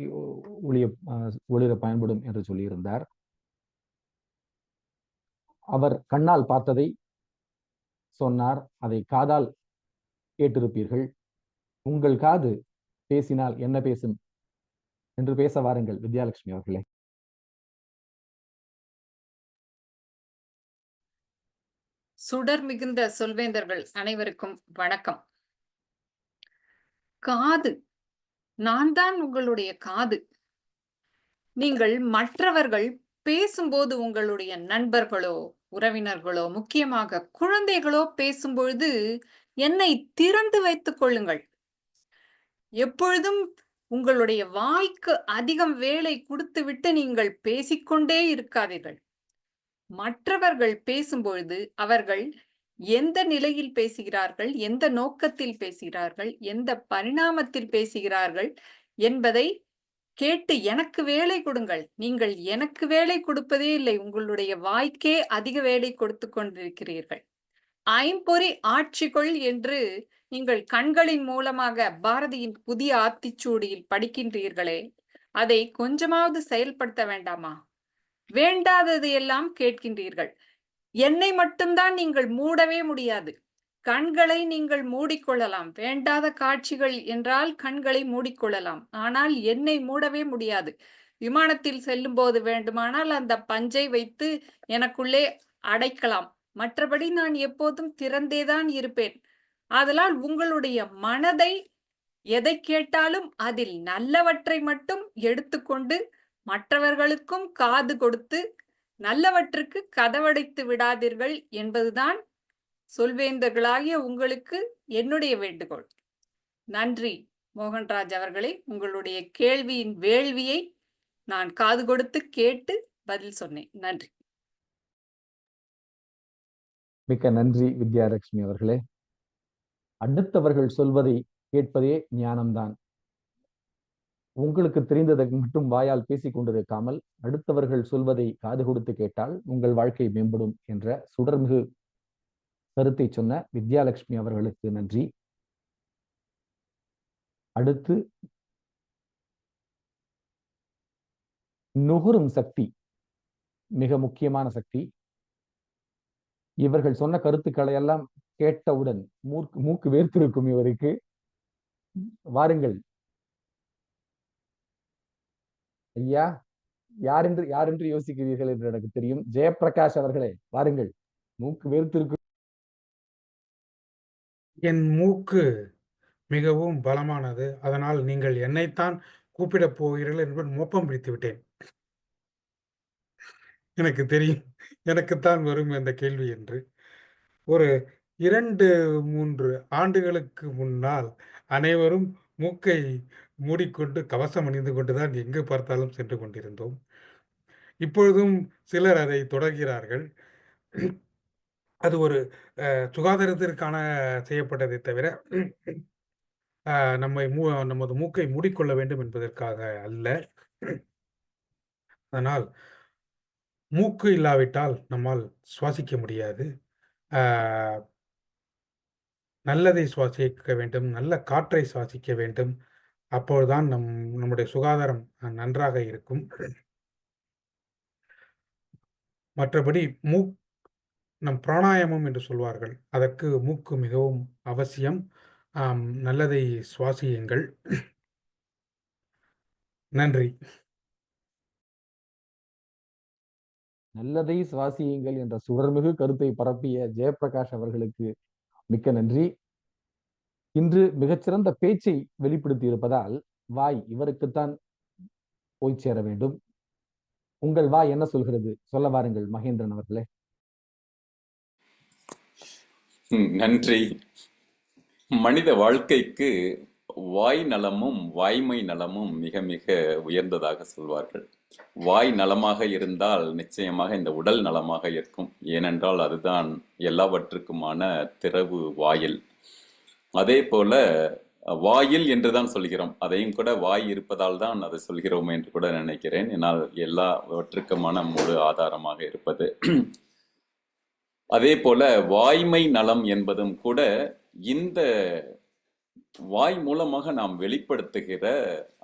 ஒளிர பயன்படும் என்று சொல்லியிருந்தார். அவர் கண்ணால் பார்த்ததை சொன்னார். அதை காதால் கேட்டிருப்பீர்கள். உங்கள் காது பேசினால் என்ன பேசும் என்று பேச வாருங்கள் வித்யாலட்சுமி அவர்களே. சுடர் மிகுந்த சொல்வேந்தர்கள் அனைவருக்கும் வணக்கம். காது, நான் தான் உங்களுடைய காது. நீங்கள் மற்றவர்கள் பேசும்போது, உங்களுடைய நண்பர்களோ உறவினர்களோ முக்கியமாக குழந்தைகளோ பேசும்பொழுது என்னை திறந்து வைத்துக் கொள்ளுங்கள். எப்பொழுதும் உங்களுடைய வாய்க்கு அதிகம் வேலை கொடுத்துவிட்டு நீங்கள் பேசிக்கொண்டே இருக்காதீர்கள். மற்றவர்கள் பேசும்பொழுது அவர்கள் எந்த நிலையில் பேசுகிறார்கள், எந்த நோக்கத்தில் பேசுகிறார்கள், எந்த பரிணாமத்தில் பேசுகிறார்கள் என்பதை கேட்டு எனக்கு வேலை கொடுங்கள். நீங்கள் எனக்கு வேலை கொடுப்பதே இல்லை, உங்களுடைய வாய்க்கே அதிக வேலை கொடுத்து கொண்டிருக்கிறீர்கள். ஐம்பொறி ஆட்சிகள் என்று நீங்கள் கண்களின் மூலமாக பாரதியின் புதிய ஆத்திச்சூடியில் படிக்கின்றீர்களே, அதை கொஞ்சமாவது செயல்படுத்த வேண்டாமா? வேண்டாதது எல்லாம் கேட்கின்றீர்கள். என்னை மட்டும்தான் நீங்கள் மூடவே முடியாது. கண்களை நீங்கள் மூடிக்கொள்ளலாம். வேண்டாத காட்சிகள் என்றால் கண்களை மூடிக்கொள்ளலாம். ஆனால் என்னை மூடவே முடியாது. விமானத்தில் செல்லும்போது வேண்டுமானால் அந்த பஞ்சை வைத்து எனக்குள்ளே அடைக்கலாம். மற்றபடி நான் எப்போதும் திறந்தேதான் இருப்பேன். ஆதலால் உங்களுடைய மனதை எதை கேட்டாலும் அதில் நல்லவற்றை மட்டும் எடுத்துக்கொண்டு மற்றவர்களுக்கும் காது கொடுத்து நல்லவற்றுக்கு கதவடைத்து விடாதீர்கள் என்பதுதான் சொல்வேந்தர்களாகிய உங்களுக்கு என்னுடைய வேண்டுகோள். நன்றி மோகன்ராஜ் அவர்களே. உங்களுடைய கேள்வியின் வேள்வியை நான் காது கொடுத்து கேட்டு பதில் சொன்னேன். நன்றி. மிக்க நன்றி வித்யாலட்சுமி அவர்களே. அடுத்தவர்கள் சொல்வதை கேட்பதே ஞானம்தான். உங்களுக்கு தெரிந்ததை மட்டும் வாயால் பேசிக் கொண்டிருக்காமல் அடுத்தவர்கள் சொல்வதை காது கொடுத்து கேட்டால் உங்கள் வாழ்க்கை மேம்படும் என்ற சுடர்மிகு கருத்தை சொன்ன வித்யாலட்சுமி அவர்களுக்கு நன்றி. அடுத்து நுகரும் சக்தி மிக முக்கியமான சக்தி. இவர்கள் சொன்ன கருத்துக்களை எல்லாம் கேட்டவுடன் மூக்கு வேர்த்திருக்கும் இவருக்கு. வாருங்கள் ஐயா. யாரென்று யோசிக்கிறீர்கள் என்று எனக்கு தெரியும். ஜெயப்பிரகாஷ் அவர்களே வாருங்கள். மூக்கு வேர்த்திருக்கும். என் மூக்கு மிகவும் பலமானது. அதனால் நீங்கள் என்னைத்தான் கூப்பிடப் போகிறீர்கள் என்று மோப்பம் பிடித்து விட்டேன். எனக்கு தெரியும் எனக்குத்தான் வரும் இந்த கேள்வி என்று. ஒரு 2-3 ஆண்டுகளுக்கு முன்னால் அனைவரும் மூக்கை மூடிக்கொண்டு கவசம் அணிந்து கொண்டுதான் எங்கு பார்த்தாலும் சென்று கொண்டிருந்தோம். இப்பொழுதும் சிலர் அதை தொடர்கிறார்கள். அது ஒரு சுகாதாரத்திற்கான செய்யப்பட்டதை தவிர நமது மூக்கை மூடிக்கொள்ள வேண்டும் என்பதற்காக அல்ல. அதனால் மூக்கு இல்லாவிட்டால் நம்மால் சுவாசிக்க முடியாது. நல்லதை சுவாசிக்க வேண்டும், நல்ல காற்றை சுவாசிக்க வேண்டும். அப்பொழுதுதான் நம்முடைய சுகாதாரம் நன்றாக இருக்கும். மற்றபடி நம் பிராணாயாமம் என்று சொல்வார்கள். அதற்கு மூக்கு மிகவும் அவசியம். நல்லதை சுவாசியுங்கள். நன்றி. நல்லதை சுவாசியுங்கள் என்ற சுடர்மிகு கருத்தை பரப்பிய ஜெயப்பிரகாஷ் அவர்களுக்கு மிக்க நன்றி. இன்று மிகச்சிறந்த பேச்சை வெளிப்படுத்தி இருப்பதால் வாய் இவருக்குத்தான் போய் சேர வேண்டும். உங்கள் வாய் என்ன சொல்கிறது? சொல்ல வாருங்கள் மகேந்திரன் அவர்களே. நன்றி. மனித வாழ்க்கைக்கு வாய் நலமும் வாய்மை நலமும் மிக மிக உயர்ந்ததாக சொல்வார்கள். வாய் நலமாக இருந்தால் நிச்சயமாக இந்த உடல் நலமாக இருக்கும். ஏனென்றால் அதுதான் எல்லாவற்றுக்குமான திறவு வாயில். அதே போல வாயில் என்றுதான் சொல்கிறோம். அதையும் கூட வாய் இருப்பதால் தான் அதை சொல்கிறோம் என்று கூட நினைக்கிறேன். என்னால் எல்லாவற்றுக்குமான முழு ஆதாரமாக இருப்பது. அதே போல வாய்மை நலம் என்பதும் கூட இந்த வாய் மூலமாக நாம் வெளிப்படுத்துகிற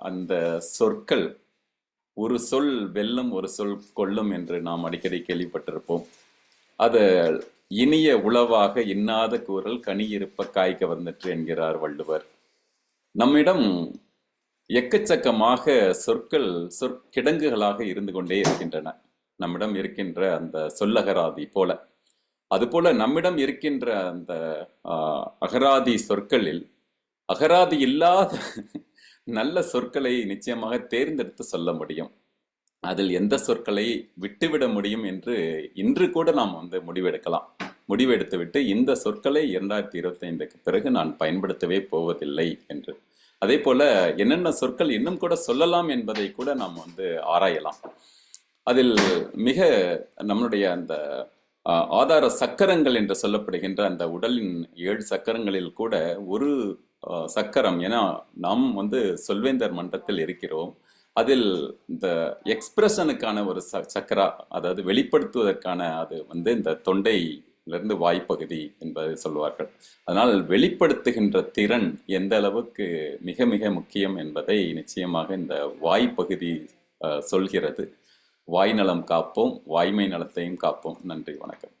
அந்த சொற்கள், ஒரு சொல் வெல்லும் ஒரு சொல் கொல்லும் என்று நாம் அடிக்கடி கேள்விப்பட்டிருப்போம். அது இனிய உளவாக இன்னாத கூறல் கனி இருப்ப காய் கவர்ந்தற்று என்கிறார் வள்ளுவர். நம்மிடம் எக்கச்சக்கமாக சொற்கள் சொற்கிடங்குகளாக இருந்து கொண்டே இருக்கின்றன. நம்மிடம் இருக்கின்ற அந்த சொல்லகராதி போல, அதுபோல நம்மிடம் இருக்கின்ற அந்த அகராதி சொற்களில் அகராதி இல்லாத நல்ல சொற்களை நிச்சயமாக தேர்ந்தெடுத்து சொல்ல முடியும். அதில் எந்த சொற்களை விட்டுவிட முடியும் என்று இன்று கூட நாம் முடிவெடுத்து விட்டு இந்த சொற்களை 2025க்கு பிறகு நான் பயன்படுத்தவே போவதில்லை என்று. அதே போல என்னென்ன சொற்கள் இன்னும் கூட சொல்லலாம் என்பதை கூட நாம் ஆராயலாம். அதில் மிக நம்முடைய அந்த ஆதார சக்கரங்கள் என்று சொல்லப்படுகின்ற அந்த உடலின் 7 சக்கரங்களில் கூட ஒரு சக்கரம், ஏன்னா நாம் சொல்வேந்தர் மன்றத்தில் இருக்கிறோம், அதில் இந்த எக்ஸ்பிரஷனுக்கான ஒரு சக்கரா, அதாவது வெளிப்படுத்துவதற்கான அது இந்த தொண்டையிலிருந்து வாய்ப்பகுதி என்பதை சொல்வார்கள். அதனால் வெளிப்படுத்துகின்ற திறன் எந்த அளவுக்கு மிக மிக முக்கியம் என்பதை நிச்சயமாக இந்த வாய்ப்பகுதி சொல்கிறது. வாய் நலம் காப்போம், வாய்மை நலத்தையும் காப்போம். நன்றி, வணக்கம்.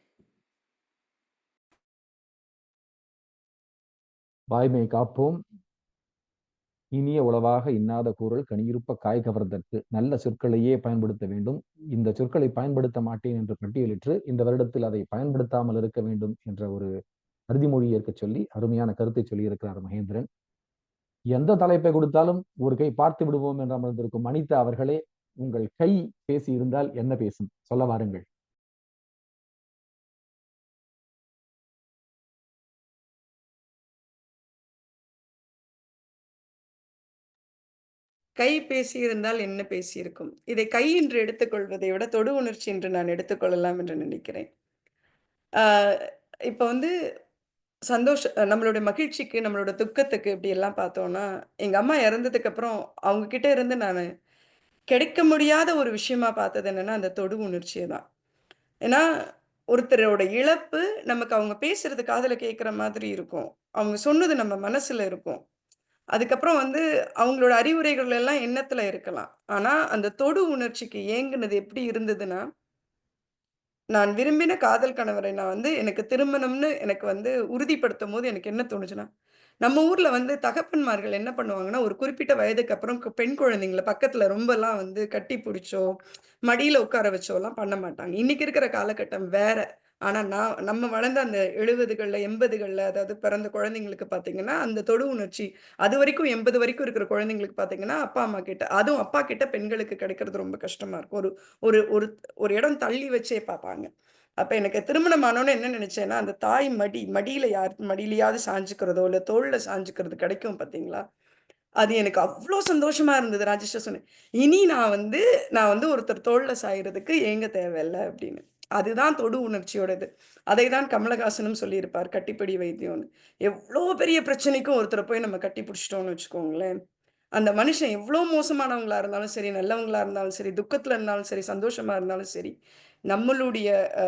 வாய்மை காப்போம், இனிய உளவாக இன்னாத கூறல் கனியிருப்ப காய் கவர்தற்கு நல்ல சொற்களையே பயன்படுத்த வேண்டும். இந்த சொற்களை பயன்படுத்த மாட்டேன் என்று பட்டியலிட்டு இந்த வருடத்தில் அதை பயன்படுத்தாமல் இருக்க வேண்டும் என்ற ஒரு அறுதிமொழி ஏற்க சொல்லி அருமையான கருத்தை சொல்லி இருக்கிறார் மகேந்திரன். எந்த தலைப்பை கொடுத்தாலும் ஒரு கை பார்த்து விடுவோம் என்று அமர்ந்திருக்கும் அனிதா அவர்களே, உங்கள் கை பேசி இருந்தால் என்ன பேசும், சொல்ல வாருங்கள். கை பேசியிருந்தால் என்ன பேசியிருக்கும்? இதை கை என்று எடுத்துக்கொள்வதை விட தொடு உணர்ச்சி என்று நான் எடுத்துக்கொள்ளலாம் என்று நினைக்கிறேன். ஆ இப்ப வந்து நம்மளுடைய மகிழ்ச்சிக்கு, நம்மளோட துக்கத்துக்கு இப்படியெல்லாம் பார்த்தோம்னா, எங்க அம்மா இறந்ததுக்கு அப்புறம் அவங்க கிட்ட இருந்து நானு கிடைக்க முடியாத ஒரு விஷயமா பார்த்தது என்னன்னா, அந்த தொடு உணர்ச்சிய தான். ஏன்னா, ஒருத்தரோட இழப்பு நமக்கு அவங்க பேசுறது காதுல கேட்கிற மாதிரி இருக்கும். அவங்க சொன்னது நம்ம மனசுல இருக்கும். அதுக்கப்புறம் வந்து அவங்களோட அறிவுரைகள் எல்லாம் எண்ணத்துல இருக்கலாம். ஆனா, அந்த தொடு உணர்ச்சிக்கு ஏங்குனது எப்படி இருந்ததுன்னா, நான் விரும்பின காதல் கணவரை நான் வந்து எனக்கு திருமணம்னு எனக்கு வந்து உறுதிப்படுத்தும்போது எனக்கு என்ன தோணுச்சுன்னா, நம்ம ஊர்ல வந்து தகப்பன்மார்கள் என்ன பண்ணுவாங்கன்னா, ஒரு குறிப்பிட்ட வயதுக்கு அப்புறம் பெண் குழந்தைங்கள பக்கத்துல ரொம்பலாம் வந்து கட்டி புடிச்சோ, மடியில உட்கார வச்சோலாம் பண்ண மாட்டாங்க. இன்னைக்கு இருக்கிற காலகட்டம் வேற. ஆனா நம்ம வளர்ந்த அந்த 70கள்ல, 80கள்ல அதாவது பிறந்த குழந்தைங்களுக்கு பார்த்தீங்கன்னா, அந்த தொடு உணர்ச்சி அதுவரைக்கும் 80 வரைக்கும் இருக்கிற குழந்தைங்களுக்கு பார்த்தீங்கன்னா, அப்பா, அம்மா கிட்ட அதுவும் அப்பா கிட்ட பெண்களுக்கு கிடைக்கிறது ரொம்ப கஷ்டமா இருக்கும். ஒரு ஒரு ஒரு ஒரு இடம் தள்ளி வச்சே பார்ப்பாங்க. அப்ப எனக்கு திருமணம் ஆனோனே என்ன நினைச்சேன்னா, அந்த தாய் மடியில யார் மடியிலயாவது சாஞ்சுக்கிறதோ, இல்ல தோள்ல சாஞ்சுக்கிறது கிடைக்கும் பார்த்தீங்களா? அது எனக்கு அவ்ளோ சந்தோஷமா இருந்தது. ராஜேஷ்ட சொன்னேன். இனி நான் வந்து ஒருத்தர் தோள்ல சாயறதுக்கு ஏங்க தேவையில்ல அப்படின்னு. அதுதான் தொடு உணர்ச்சியோட இது. அதை தான் கமலஹாசனும் சொல்லியிருப்பார். கட்டிப்பிடி வைத்தியம்னு. எவ்ளோ பெரிய பிரச்சனைக்கும் ஒருத்தர போய் நம்ம கட்டி புடிச்சுட்டோம்னு வச்சுக்கோங்களேன். அந்த மனுஷன் எவ்ளோ மோசமானவங்களா இருந்தாலும் சரி, நல்லவங்களா இருந்தாலும் சரி, துக்கத்துல இருந்தாலும் சரி, சந்தோஷமா இருந்தாலும் சரி, நம்மளுடைய அ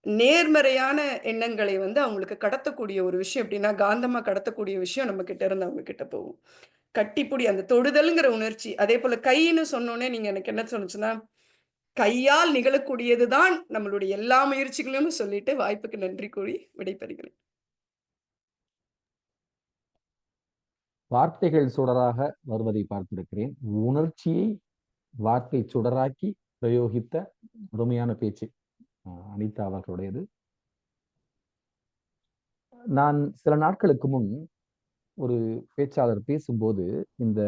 நேர்மறையான எண்ணங்களை வந்து அவங்களுக்கு கடத்தக்கூடிய ஒரு விஷயம் எப்படின்னா, காந்தமா கடத்தக்கூடிய விஷயம் நம்ம கிட்ட இருந்து அவங்க கிட்ட போகும். கட்டிப்புடி அந்த தொடுதல்ங்கிற உணர்ச்சி. அதேபோல கைன்னு சொன்னோனே நீங்க எனக்கு என்ன தோணுச்சுன்னா, கையால் நிகழக்கூடியது தான் நம்மளுடைய எல்லா முயற்சிகளும்னு சொல்லிட்டு வாய்ப்புக்கு நன்றி கூறி விடைபெறுகிறேன். வார்த்தைகள் சுடராக வருவதை பார்த்திருக்கிறேன். உணர்ச்சியை வார்த்தை சுடராக்கி பிரயோகித்த அருமையான பேச்சு அனிதா அவர்களுடையது. நான் சில நாட்களுக்கு முன் ஒரு பேச்சாளர் பேசும்போது இந்த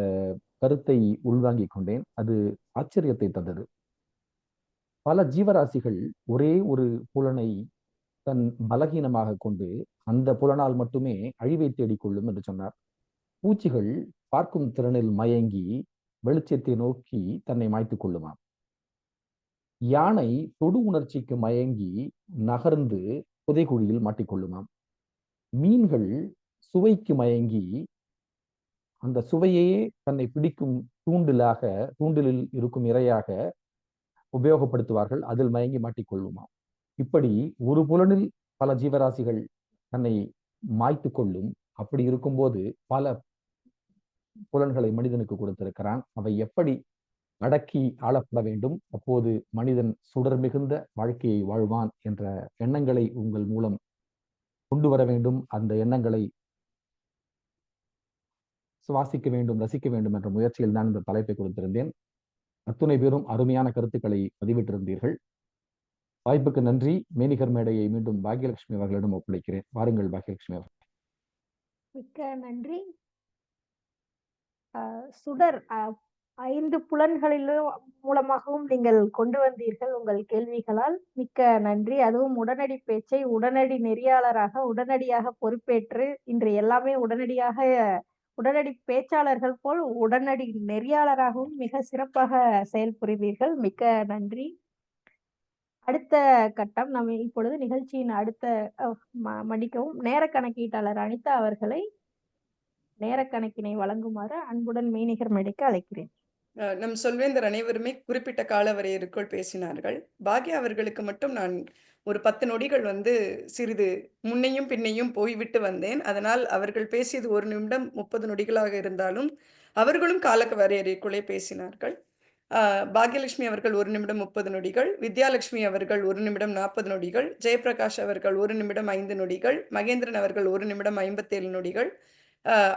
கருத்தை உள்வாங்கிக் கொண்டேன். அது ஆச்சரியத்தை தந்தது. பல ஜீவராசிகள் ஒரே ஒரு புலனை தன் பலகீனமாக கொண்டு அந்த புலனால் மட்டுமே அழிவை தேடிக்கொள்ளும் என்று சொன்னார். பூச்சிகள் பார்க்கும் திறனில் மயங்கி வெளிச்சத்தை நோக்கி தன்னை மாய்த்துக் கொள்ளுமாம். யானை தொடு உணர்ச்சிக்கு மயங்கி நகர்ந்து புதைகுழியில் மாட்டிக்கொள்ளுமாம். மீன்கள் சுவைக்கு மயங்கி அந்த சுவையே தன்னை பிடிக்கும் தூண்டிலில் இருக்கும் இரையாக உபயோகப்படுத்துவார்கள். அதில் மயங்கி மாட்டிக்கொள்ளுமாம். இப்படி ஒரு புலனில் பல ஜீவராசிகள் தன்னை மாய்த்து கொள்ளும். அப்படி இருக்கும்போது பல புலன்களை மனிதனுக்கு கொடுத்திருக்கிறான். அவை எப்படி அடக்கி ஆளப்பட வேண்டும், அப்போது மனிதன் சுடர் மிகுந்த வாழ்க்கையை வாழ்வான் என்ற எண்ணங்களை உங்கள் மூலம் கொண்டு வர வேண்டும். அந்த எண்ணங்களை சுவாசிக்க வேண்டும், ரசிக்க வேண்டும் என்ற முயற்சியில் நான் இந்த தலைப்பை கொடுத்திருந்தேன். அத்துணை பேரும் அருமையான கருத்துக்களை பதிவிட்டிருந்தீர்கள். வாய்ப்புக்கு நன்றி. மெய்நிகர் மேடையை மீண்டும் பாக்யலட்சுமி அவர்களிடம் ஒப்படைக்கிறேன். வாருங்கள் பாக்யலட்சுமி அவர்கள். மிக்க நன்றி. சுடர் 5 புலன்களிலும் மூலமாகவும் நீங்கள் கொண்டு வந்தீர்கள் உங்கள் கேள்விகளால். மிக்க நன்றி. அதுவும் உடனடி பேச்சை உடனடி நெறியாளராக உடனடியாக பொறுப்பேற்று இன்று எல்லாமே உடனடி பேச்சாளர்கள் போல் உடனடி நெறியாளராகவும் மிக சிறப்பாக செயல்புரிந்தீர்கள். மிக்க நன்றி. அடுத்த கட்டம் நம்ம இப்பொழுது நிகழ்ச்சியின் அடுத்த மன்னிக்கவும் நேர கணக்கீட்டாளர் அனிதா அவர்களை நேரக்கணக்கினை வழங்குமாறு அன்புடன் மெய்நிகர் மேடைக்கு அழைக்கிறேன். நம் சொல்வேந்தர் அனைவருமே குறிப்பிட்ட கால வரையறைக்குள் பேசினார்கள். பாக்யா அவர்களுக்கு மட்டும் நான் ஒரு 10 நொடிகள் வந்து சிறிது முன்னையும் பின்னையும் போய்விட்டு வந்தேன். அதனால் அவர்கள் பேசியது 1 நிமிடம் 30 நொடிகளாக இருந்தாலும் அவர்களும் கால வரையறைக்குள்ளே பேசினார்கள். பாக்யலட்சுமி அவர்கள் 1 நிமிடம் 30 நொடிகள், வித்யாலட்சுமி அவர்கள் 1 நிமிடம் 40 நொடிகள், ஜெயப்பிரகாஷ் அவர்கள் 1 நிமிடம் 5 நொடிகள், மகேந்திரன் அவர்கள் 1 நிமிடம் 57 நொடிகள்,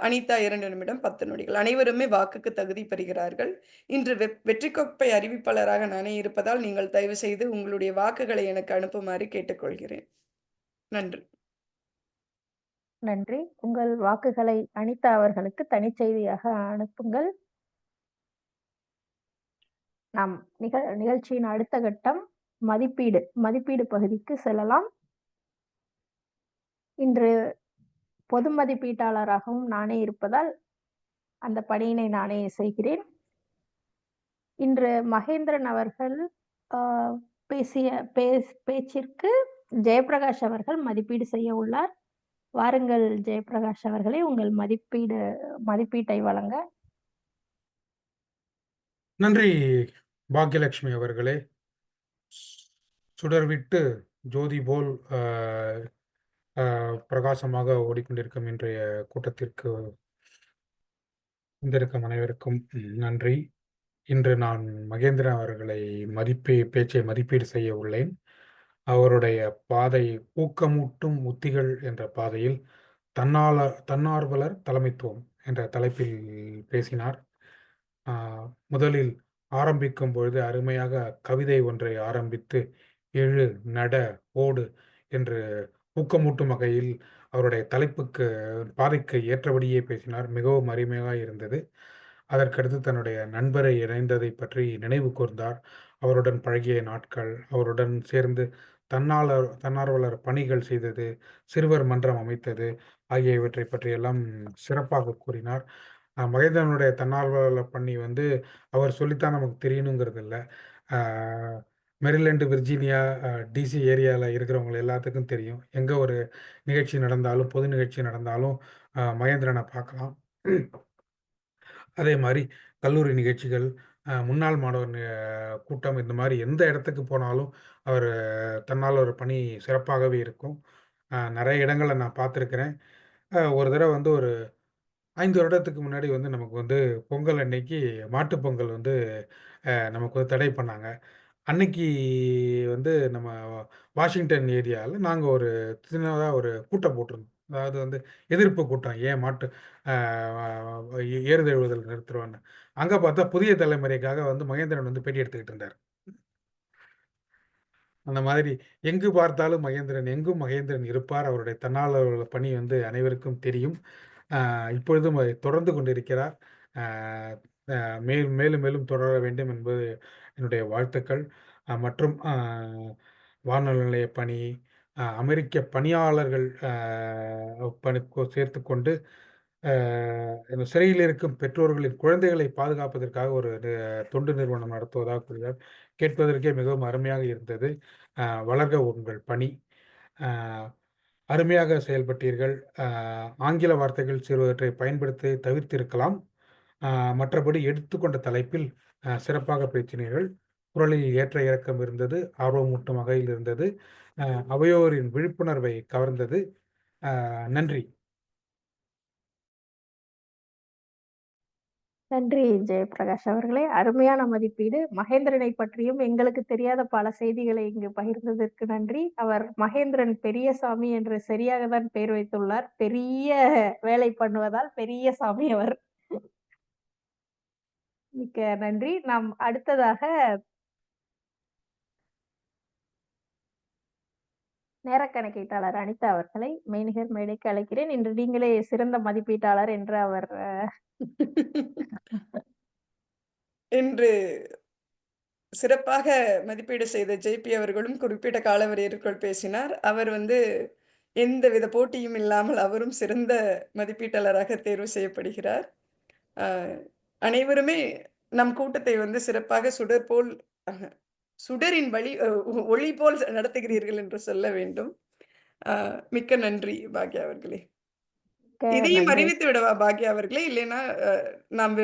அனிதா 2 நிமிடம் 10 நொடிகள். அனைவருமே வாக்குக்கு தகுதி பெறுகிறார்கள். இன்று வெற்றி கோப்பை அறிவிப்பாளராக நானே இருப்பதால், நீங்கள் தயவு செய்து உங்களுடைய வாக்குகளை எனக்கு அனுப்புமாறு கேட்டுக்கொள்கிறேன். நன்றி. நன்றி. உங்கள் வாக்குகளை அனிதா அவர்களுக்கு தனிச்செய்தியாக அனுப்புங்கள். நாம் நிகழ்ச்சியின் அடுத்த கட்டம் மதிப்பீடு பகுதிக்கு செல்லலாம். இன்று பொது மதிப்பீட்டாளராகவும் நானே இருப்பதால் அந்த பணியினை நானே செய்கிறேன். இன்று மகேந்திரன் அவர்கள் பேசிய பேச்சிற்கு ஜெயப்பிரகாஷ் அவர்கள் மதிப்பீடு செய்ய உள்ளார். வாருங்கள் ஜெயப்பிரகாஷ் அவர்களே, உங்கள் மதிப்பீட்டை வழங்க. நன்றி பாக்யலட்சுமி அவர்களே. சுடர்விட்டு ஜோதி போல் பிரகாசமாக ஓடிக்கொண்டிருக்கும் இன்றைய கூட்டத்திற்கு வந்திருக்கும் அனைவருக்கும் நன்றி. இன்று நான் மகேந்திரன் அவர்களை பேச்சை மதிப்பீடு செய்ய உள்ளேன். அவருடைய பாதை ஊக்கமூட்டும் உத்திகள் என்ற பாதையில் தன்னார்வலர் தலைமைத்துவம் என்ற தலைப்பில் பேசினார். முதலில் ஆரம்பிக்கும் பொழுது அருமையாக கவிதை ஒன்றை ஆரம்பித்து எழு நட ஓடு என்று ஊக்கமூட்டும் வகையில் அவருடைய பாதைக்கு ஏற்றபடியே பேசினார். மிகவும் அருமையாக இருந்தது. அதற்கடுத்து தன்னுடைய நண்பரை இணைந்ததை பற்றி நினைவு கூர்ந்தார். அவருடன் பழகிய நாட்கள், அவருடன் சேர்ந்து தன்னார்வலர் பணிகள் செய்தது, சிறுவர் மன்றம் அமைத்தது ஆகியவற்றை பற்றியெல்லாம் சிறப்பாக கூறினார். மகேந்திரனுடைய தன்னார்வலர் பணி அவர் சொல்லித்தான் நமக்கு தெரியணுங்கிறது இல்லை. மெரிலாண்டு, விர்ஜீனியா, டிசி ஏரியாவில் இருக்கிறவங்க எல்லாத்துக்கும் தெரியும். எங்கே ஒரு நிகழ்ச்சி நடந்தாலும், பொது நிகழ்ச்சி நடந்தாலும் மகேந்திரனை பார்க்கலாம். அதே மாதிரி கல்லூரி நிகழ்ச்சிகள், முன்னாள் மாணவர் கூட்டம், இந்த மாதிரி எந்த இடத்துக்கு போனாலும் அவர் தன்னார்வலர் பணி சிறப்பாகவே இருக்கும். நிறைய இடங்களை நான் பார்த்துருக்கிறேன். ஒரு தடவை ஒரு 5 வருடத்துக்கு முன்னாடி நமக்கு பொங்கல் அன்னைக்கு மாட்டுப் பொங்கல் நமக்கு தடை பண்ணாங்க. அன்னைக்கு நம்ம வாஷிங்டன் ஏரியாவில் நாங்கள் ஒரு சின்னதாக ஒரு கூட்டம் போட்டிருந்தோம். அதாவது எதிர்ப்பு கூட்டம், ஏன் ஏறுதழுவுதல் நிறுத்துறோன்னு. அங்கே பார்த்தா புதிய தலைமுறைக்காக மகேந்திரன் பேட்டி எடுத்துக்கிட்டு இருந்தார். அந்த மாதிரி எங்கு பார்த்தாலும் எங்கும் மகேந்திரன் இருப்பார். அவருடைய தன்னார்வலர் பணி அனைவருக்கும் தெரியும். இப்பொழுதும் அதை தொடர்ந்து கொண்டிருக்கிறார். மேலும் மேலும் தொடர வேண்டும் என்பது என்னுடைய வாழ்த்துக்கள். மற்றும் வானொலி நிலைய பணி, அமெரிக்க பணியாளர்கள் சேர்த்து கொண்டு இந்த சிறையில் இருக்கும் பெற்றோர்களின் குழந்தைகளை பாதுகாப்பதற்காக ஒரு தொண்டு நிறுவனம் நடத்துவதாக கூறுகிறார். கேட்பதற்கே மிகவும் அருமையாக இருந்தது. வளர்க உங்கள் பணி. அருமையாக செயல்பட்டீர்கள். ஆங்கில வார்த்தைகள் சிலவற்றை பயன்படுத்தி தவிர்த்திருக்கலாம். மற்றபடி எடுத்துக்கொண்ட தலைப்பில் சிறப்பாக பேசினீர்கள். குரலில் ஏற்ற இறக்கம் இருந்தது, ஆர்வமூட்டும் வகையில் இருந்தது, அவையோரின் விழிப்புணர்வை கவர்ந்தது. நன்றி. நன்றி ஜெயப்பிரகாஷ் அவர்களே, அருமையான மதிப்பீடு. மகேந்திரனை பற்றியும் எங்களுக்கு தெரியாத பல செய்திகளை இங்கு பகிர்ந்ததற்கு நன்றி. அவர் மகேந்திரன் பெரியசாமி என்று சரியாக தான் பெயர் வைத்துள்ளார். பெரிய வேலை பண்ணுவதால் பெரியசாமி அவர். மிக்க நன்றி. நாம் அடுத்ததாக நேர கணக்கீட்டாளர் அனிதா அவர்களை மெய்நிகர் மேடைக்கு அழைக்கிறேன். இன்று நீங்களே சிறந்த மதிப்பீட்டாளர் என்று அவர் இன்று சிறப்பாக மதிப்பீடு செய்த ஜேபி அவர்களும் குறிப்பிட்ட காலவரையறைக்குள் பேசினார். அவர் எந்தவித போட்டியும் இல்லாமல் அவரும் சிறந்த மதிப்பீட்டாளராக தேர்வு செய்யப்படுகிறார். அனைவருமே நம் கூட்டத்தை சிறப்பாக சுடரின் ஒளி போல் நடத்துகிறீர்கள் என்று சொல்ல வேண்டும். மிக்க நன்றி பாக்யா அவர்களே. இதையும் அறிவித்து விடவா பாக்யா அவர்களே? இல்லைன்னா நாம்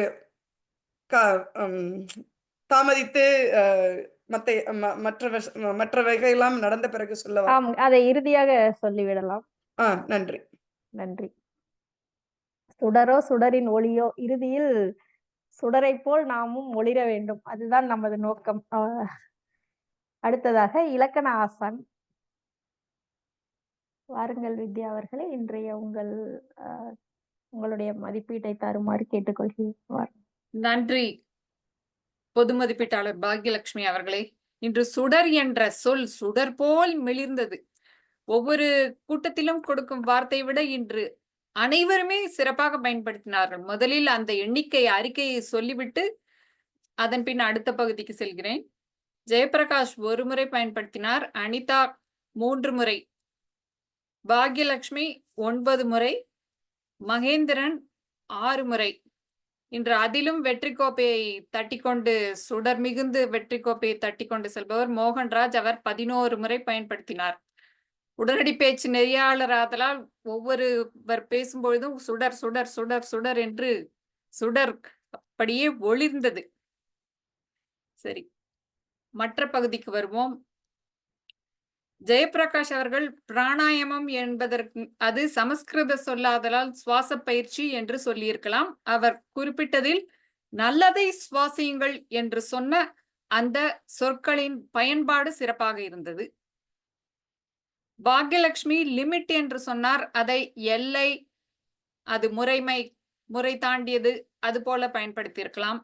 தாமதித்து மற்ற வகையெல்லாம் நடந்த பிறகு சொல்லவா? அதை இறுதியாக சொல்லிவிடலாம். நன்றி. நன்றி. சுடரோ சுடரின் ஒளியோ, இறுதியில் சுடரை போல் நாமும் ஒளிர வேண்டும். அதுதான் நமது நோக்கம். அடுத்ததாக இலக்கண ஆசான். வாருங்கள் வித்யா அவர்களே, இன்றைய உங்கள் உங்களுடைய மதிப்பீட்டை தருமாறு கேட்டுக்கொள்கிறேன். நன்றி பொது மதிப்பீட்டாளர் பாக்யலட்சுமி அவர்களே. இன்று சுடர் என்ற சொல் சுடர் போல் மிளிர்ந்தது. ஒவ்வொரு கூட்டத்திலும் கொடுக்கும் வார்த்தையை விட இன்று அனைவருமே சிறப்பாக பயன்படுத்தினார்கள். முதலில் அந்த எண்ணிக்கை அறிக்கையை சொல்லிவிட்டு அதன் பின் அடுத்த பகுதிக்கு செல்கிறேன். ஜெயபிரகாஷ் 1 முறை பயன்படுத்தினார், அனிதா 3 முறை, பாக்யலட்சுமி 9 முறை, மகேந்திரன் 6 முறை. இன்று அதிலும் வெற்றி கோப்பையை தட்டிக்கொண்டு சுடர் மிகுந்து வெற்றி கோப்பையை தட்டிக்கொண்டு செல்பவர் மோகன்ராஜ். அவர் 11 முறை பயன்படுத்தினார். உடனடி பேச்சு நெறியாளர் ஆதலால் ஒவ்வொருவர் பேசும்பொழுதும் சுடர் சுடர் சுடர் சுடர் என்று சுடர் அப்படியே ஒளிர்ந்தது. சரி, மற்ற பகுதிக்கு வருவோம். ஜெயபிரகாஷ் அவர்கள் பிராணாயாமம் என்பதற்கு அது சமஸ்கிருத சொல்லாதலால் சுவாச பயிற்சி என்று சொல்லியிருக்கலாம். அவர் குறிப்பிட்டதில் நல்லதை சுவாசியுங்கள் என்று சொன்ன அந்த சொற்களின் பயன்பாடு சிறப்பாக இருந்தது. பாக்யலட்சுமி லிமிட் என்று சொன்னார். அதை எல்லை, அது முறை தாண்டியது, அது போல பயன்படுத்தியிருக்கலாம்.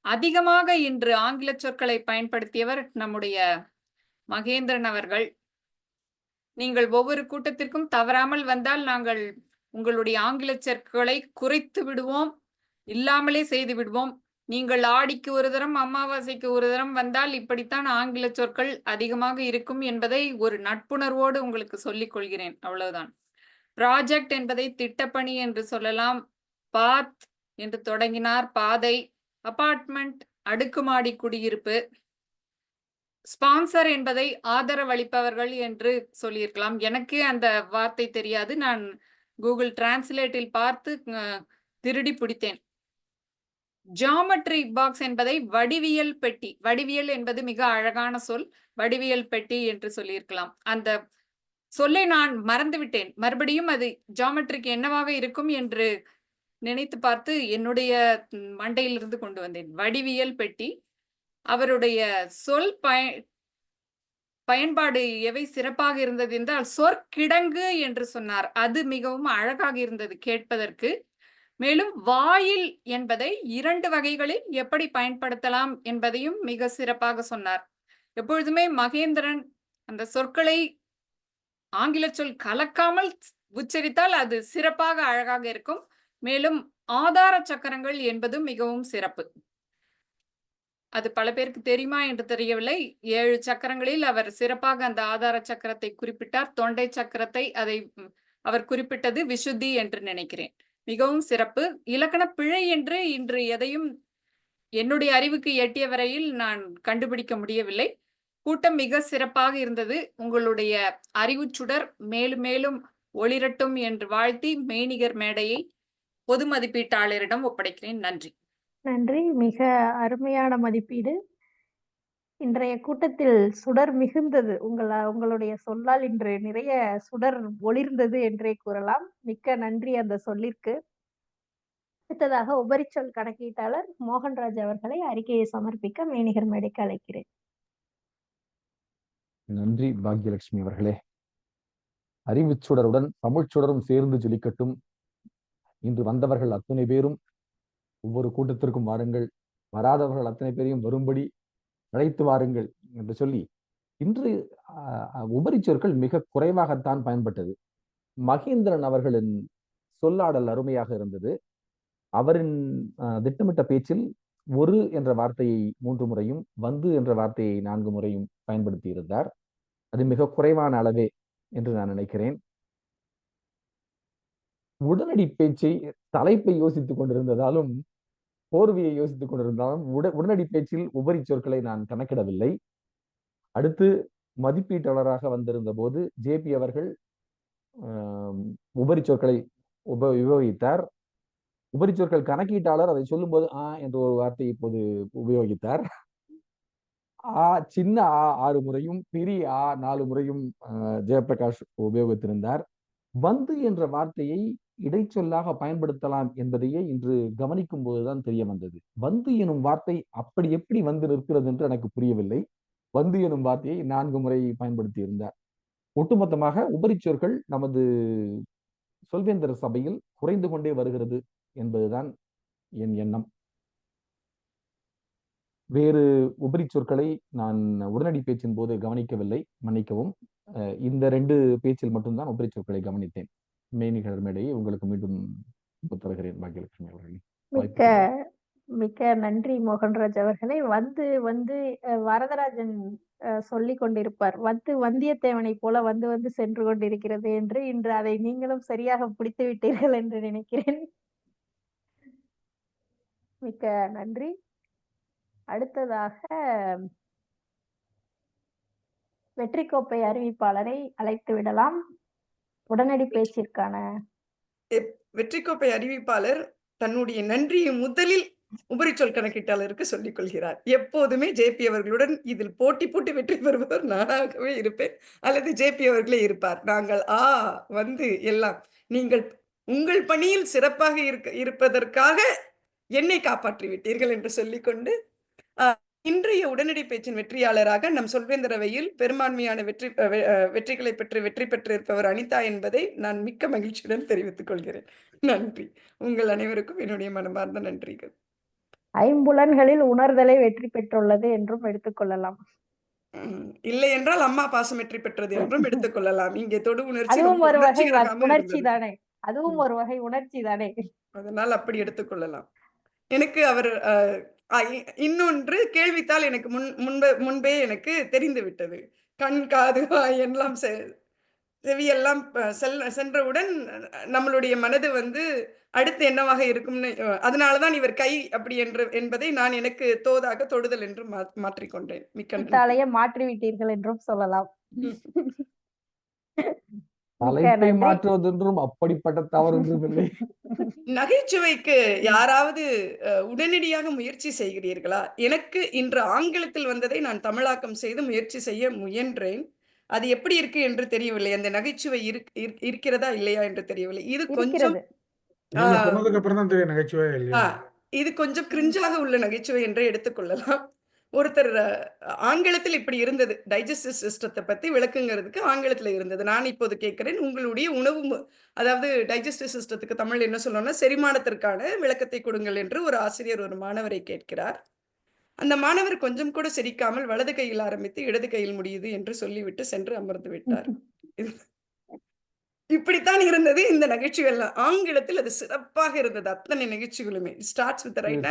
அதிகமாக இன்று ஆங்கில சொற்களை பயன்படுத்தியவர் நம்முடைய மகேந்திரன் அவர்கள். நீங்கள் ஒவ்வொரு கூட்டத்திற்கும் தவறாமல் வந்தால் நாங்கள் உங்களுடைய ஆங்கில சொற்களை குறைத்து விடுவோம், இல்லாமலே செய்து விடுவோம். நீங்கள் ஆடிக்கு ஒரு தரம், அமாவாசைக்கு ஒரு தரம் வந்தால் இப்படித்தான் ஆங்கில சொற்கள் அதிகமாக இருக்கும் என்பதை ஒரு நட்புணர்வோடு உங்களுக்கு சொல்லிக் கொள்கிறேன். அவ்வளவுதான். ப்ராஜெக்ட் என்பதை திட்டப்பணி என்று சொல்லலாம். பாத் என்று தொடங்கினார், பாதை. அபார்ட்மெண்ட் அடுக்குமாடி குடியிருப்பு. ஸ்பான்சர் என்பதை ஆதரவளிப்பவர்கள் என்று சொல்லியிருக்கலாம். எனக்கு அந்த வார்த்தை தெரியாது. நான் கூகுள் டிரான்ஸ்லேட்டில் பார்த்து திருடி பிடித்தேன். ஜியாமெட்ரி பாக்ஸ் என்பதை வடிவியல் பெட்டி. வடிவியல் என்பது மிக அழகான சொல். வடிவியல் பெட்டி என்று சொல்லியிருக்கலாம். அந்த சொல்லை நான் மறந்துவிட்டேன். மறுபடியும் அது ஜியாமெட்ரிக்கு என்னவாக இருக்கும் என்று நினைத்து பார்த்து என்னுடைய மண்டையிலிருந்து கொண்டு வந்தேன். வடிவியல் பெட்டி. அவருடைய சொல் பயன்பாடு எவை சிறப்பாக இருந்தது என்றால் சொற்கிடங்கு என்று சொன்னார். அது மிகவும் அழகாக இருந்தது கேட்பதற்கு. மேலும் வாயில் என்பதை 2 வகைகளில் எப்படி பயன்படுத்தலாம் என்பதையும் மிக சிறப்பாக சொன்னார். எப்பொழுதுமே மகேந்திரன் அந்த சொற்களை ஆங்கில சொல் கலக்காமல் உச்சரித்தால் அது சிறப்பாக அழகாக இருக்கும். மேலும் ஆதார சக்கரங்கள் என்பது மிகவும் சிறப்பு. அது பல பேருக்கு தெரியுமா என்று தெரியவில்லை. 7 சக்கரங்களில் அவர் சிறப்பாக அந்த ஆதார சக்கரத்தை குறிப்பிட்டார். தொண்டை சக்கரத்தை அவர் குறிப்பிட்டது விசுத்தி என்று நினைக்கிறேன். மிகவும் சிறப்பு. இலக்கண பிழை என்று இன்று எதையும் என்னுடைய அறிவுக்கு எட்டிய வரையில் நான் கண்டுபிடிக்க முடியவில்லை. கூட்டம் மிக சிறப்பாக இருந்தது. உங்களுடைய அறிவுச்சுடர் மேலும் மேலும் ஒளிரட்டும் என்று வாழ்த்தி மெய்நிகர் மேடையை பொது மதிப்பீட்டாளரிடம் ஒப்படைக்கிறேன். நன்றி. நன்றி. மிக அருமையான மதிப்பீடு. இன்றைய கூட்டத்தில் சுடர் மிகுந்தது. உங்களுடைய சொல்லால் இன்று நிறைய சுடர் ஒளிர்ந்தது என்றே கூறலாம். மிக்க நன்றி அந்த சொல்லிற்கு. அடுத்ததாக உபரிச்சொல் கணக்கீட்டாளர் மோகன்ராஜ் அவர்களை அறிக்கையை சமர்ப்பிக்க மெய்நிகர் மேடைக்கு அழைக்கிறேன். நன்றி பாக்யலட்சுமி அவர்களே. அறிவுச்சுடருடன் தமிழ்ச்சுடரும் சேர்ந்து ஜொலிக்கட்டும். இன்று வந்தவர்கள் அத்தனை பேரும் ஒவ்வொரு கூட்டத்திற்கும் வாருங்கள், வராதவர்கள் அத்தனை பேரையும் வரும்படி அழைத்து வாருங்கள் என்று சொல்லி இன்று உபரிச்சொற்கள் மிக குறைவாகத்தான் பயன்பட்டது. மகேந்திரன் அவர்களின் சொல்லாடல் அருமையாக இருந்தது. அவரின் திட்டமிட்ட பேச்சில் ஒரு என்ற வார்த்தையை 3 முறையும் வந்து என்ற வார்த்தையை 4 முறையும் பயன்படுத்தி இருந்தார். அது மிக குறைவான அளவே என்று நான் நினைக்கிறேன். உடனடி பேச்சை தலைப்பை யோசித்துக் கொண்டிருந்ததாலும் போர்வையை யோசித்துக் கொண்டிருந்தாலும் உடனடி பேச்சில் உபரி சொற்களை நான் கணக்கிடவில்லை. அடுத்து மதிப்பீட்டாளராக வந்திருந்த போது ஜேபி அவர்கள் உபரி சொற்களை உபயோகித்தார். உபரி சொற்கள் கணக்கீட்டாளர் அதை சொல்லும்போது என்ற ஒரு வார்த்தையை இப்போது உபயோகித்தார். சின்ன 6 முறையும் பெரிய 4 முறையும் ஜெயபிரகாஷ் உபயோகித்திருந்தார். வந்து என்ற வார்த்தையை இடைச்சொல்லாக பயன்படுத்தலாம் என்பதையே இன்று கவனிக்கும் போதுதான் தெரிய வந்தது. வந்து எனும் வார்த்தை அப்படி எப்படி வந்து நிற்கிறது என்று எனக்கு புரியவில்லை. வந்து எனும் வார்த்தையை 4 முறை பயன்படுத்தி இருந்தார். ஒட்டுமொத்தமாக உபரிச்சொற்கள் நமது சொல்வேந்தர் சபையில் குறைந்து கொண்டே வருகிறது என்பதுதான் என் எண்ணம். வேறு உபரி சொற்களை நான் உடனடி பேச்சின் போது கவனிக்கவில்லை, மன்னிக்கவும். இந்த 2 பேச்சில் மட்டும்தான் உபரி சொற்களை கவனித்தேன். மெய்நிகர் மேடையை உங்களுக்கு மீண்டும் தருகிறேன் பாக்கியலட்சுமி அவர்களே. மிக்க மிக்க நன்றி மோகன்ராஜ் அவர்களே. வந்து வந்து வரதராஜன் சொல்லிக் கொண்டிருப்பார், வந்தியத்தேவனை போல வந்து சென்று கொண்டிருக்கிறது என்று. இன்று அதை நீங்களும் சரியாக பிடித்து விட்டீர்கள் என்று நினைக்கிறேன். மிக்க நன்றி. அடுத்ததாக வெற்றி கோப்பை அறிவிப்பாளரை அழைத்து விடலாம். உடனடி பேச்சிற்கான வெற்றி கோப்பை அறிவிப்பாளர் தன்னுடைய நன்றியை முதலில் உபரிச்சொல் கணக்கீட்டாளருக்கு சொல்லிக் கொள்கிறார். எப்போதுமே ஜேபி அவர்களுடன் இதில் போட்டி போட்டு வெற்றி பெறுபவர் நானாகவே இருப்பேன், அல்லது ஜேபி அவர்களே இருப்பார். நாங்கள் வந்து எல்லாம் நீங்கள் உங்கள் பணியில் சிறப்பாக இருப்பதற்காக என்னை காப்பாற்றி விட்டீர்கள் என்று சொல்லிக்கொண்டு இன்றைய உடனடி பேச்சின் வெற்றியாளராக நம் சொல்வேந்தரவையில் பெரும்பான்மையான வெற்றிகளை பெற்று வெற்றி பெற்றிருப்பவர் அனிதா என்பதை நான் மிக்க மகிழ்ச்சியுடன் தெரிவித்துக் கொள்கிறேன். நன்றி. உங்கள் அனைவருக்கும் என்னுடைய மனமார்ந்த நன்றிகள். 5 புலன்களில் உணர்தலை வெற்றி பெற்றுள்ளது என்றும் எடுத்துக்கொள்ளலாம். இல்லை என்றால் அம்மா பாசம் வெற்றி பெற்றது என்றும் எடுத்துக்கொள்ளலாம். இங்கே தொடு உணர்ச்சி அதுவும் ஒரு வகை உணர்ச்சி தானே, அதுவும் ஒரு வகை உணர்ச்சி தானே. அதனால் அப்படி எடுத்துக்கொள்ளலாம். எனக்கு அவர் இன்னொன்று கேள்வித்தால் எனக்கு முன்பே எனக்கு தெரிந்து விட்டது. கண் காது எல்லாம் செவியெல்லாம் சென்றவுடன் நம்மளுடைய மனது வந்து அடுத்து என்னவாக இருக்கும்னு, அதனாலதான் இவர் கை அப்படி என்பதை நான் எனக்கு தோதாக தொடுதல் என்று மாற்றிக்கொண்டேன். மிக்க மாற்றி விட்டீர்கள் என்றும் சொல்லலாம். தலைப்பை மாற்றுவதென்றும் அப்படிப்பட்ட தவறு ஒன்றுமில்லை. நகைச்சுவைக்கு யாராவது உடனடியாக முயற்சி செய்கிறீர்களா? எனக்கு இன்று ஆங்கிலத்தில் வந்ததை நான் தமிழாக்கம் செய்து முயற்சி செய்ய முயன்றேன். அது எப்படி இருக்கு என்று தெரியவில்லை. அந்த நகைச்சுவை இருக்கிறதா இல்லையா என்று தெரியவில்லை. இது கொஞ்சம் இது கொஞ்சம் கிரிஞ்சாக உள்ள நகைச்சுவை என்றே எடுத்துக்கொள்ளலாம். ஒருத்தர் ஆங்கிலத்தில் இப்படி இருந்தது, டைஜஸ்டிவ் சிஸ்டத்தை பத்தி விளக்குங்கிறதுக்கு ஆங்கிலத்தில் இருந்தது. நான் இப்போது கேட்கிறேன், உங்களுடைய உணவு, அதாவது டைஜஸ்டிவ் சிஸ்டத்துக்கு தமிழ் என்ன சொல்லணும்னா செரிமானத்திற்கான விளக்கத்தை கொடுங்கள் என்று ஒரு ஆசிரியர் ஒரு மாணவரை கேட்கிறார். அந்த மாணவர் கொஞ்சம் கூட சிரிக்காமல் வலது கையில் ஆரம்பித்து இடது கையில் முடியுது என்று சொல்லிவிட்டு சென்று அமர்ந்து விட்டார். இப்படித்தான் இருந்தது இந்த நகைச்சுவை எல்லாம். ஆங்கிலத்தில் அது சிறப்பாக இருந்தது. அத்தனை நிகழ்ச்சிகளுமே ஸ்டார்ட்ஸ் வித் ரைட்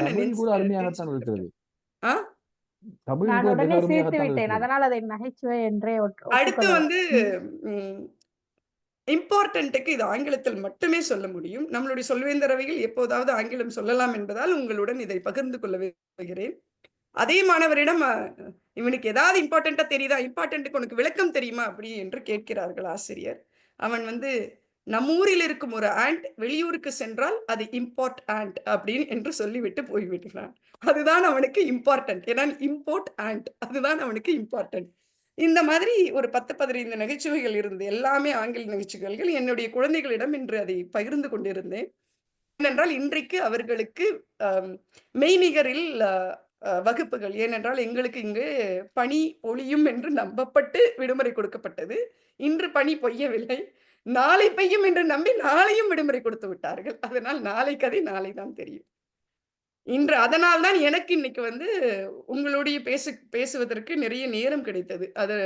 ஹேண்ட். அடுத்து வந்து இம்பார்ட்டன்ட்டுக்கு இது ஆங்கிலத்தில் மட்டுமே சொல்ல முடியும். நம்மளுடைய சொல்வேந்தரவையில் எப்போதாவது ஆங்கிலம் சொல்லலாம் என்பதால் உங்களுடன் இதை பகிர்ந்து கொள்ள விரும்புகிறேன். அதே மாணவரிடம் இவனுக்கு ஏதாவது இம்பார்ட்டண்டா தெரியுதா, இம்பார்ட்டன்ட்டுக்கு உனக்கு விளக்கம் தெரியுமா அப்படி என்று கேட்கிறார்கள் ஆசிரியர். அவன் வந்து நம்ம ஊரில் இருக்கும் ஒரு ஆண்ட் வெளியூருக்கு சென்றால் அது இம்போர்ட் ஆண்ட் அப்படின்னு என்று சொல்லிவிட்டு போய்விடுகிறான். அதுதான் அவனுக்கு இம்பார்ட்டன்ட். ஏன்னா இம்போர்ட் ஆண்ட், அதுதான் அவனுக்கு இம்பார்ட்டன்ட். இந்த மாதிரி ஒரு 10-15 நகைச்சுவைகள் இருந்து எல்லாமே ஆங்கில நகைச்சுவைகள். என்னுடைய குழந்தைகளிடம் இன்று அதை பகிர்ந்து கொண்டிருந்தேன். ஏனென்றால் இன்றைக்கு அவர்களுக்கு மெய்நிகரில் வகுப்புகள், ஏனென்றால் எங்களுக்கு இங்கு பனி பொழியும் என்று நம்பப்பட்டு விடுமுறை கொடுக்கப்பட்டது. இன்று பனி பொய்யவில்லை, நாளை பெய்யும் என்று நம்பி நாளையும் விடுமுறை கொடுத்து விட்டார்கள். அதனால் நாளை கதை நாளை தான் தெரியும். இன்று அதனால் தான் எனக்கு இன்னைக்கு வந்து உங்களுடைய பேசுவதற்கு நிறைய நேரம் கிடைத்தது. அது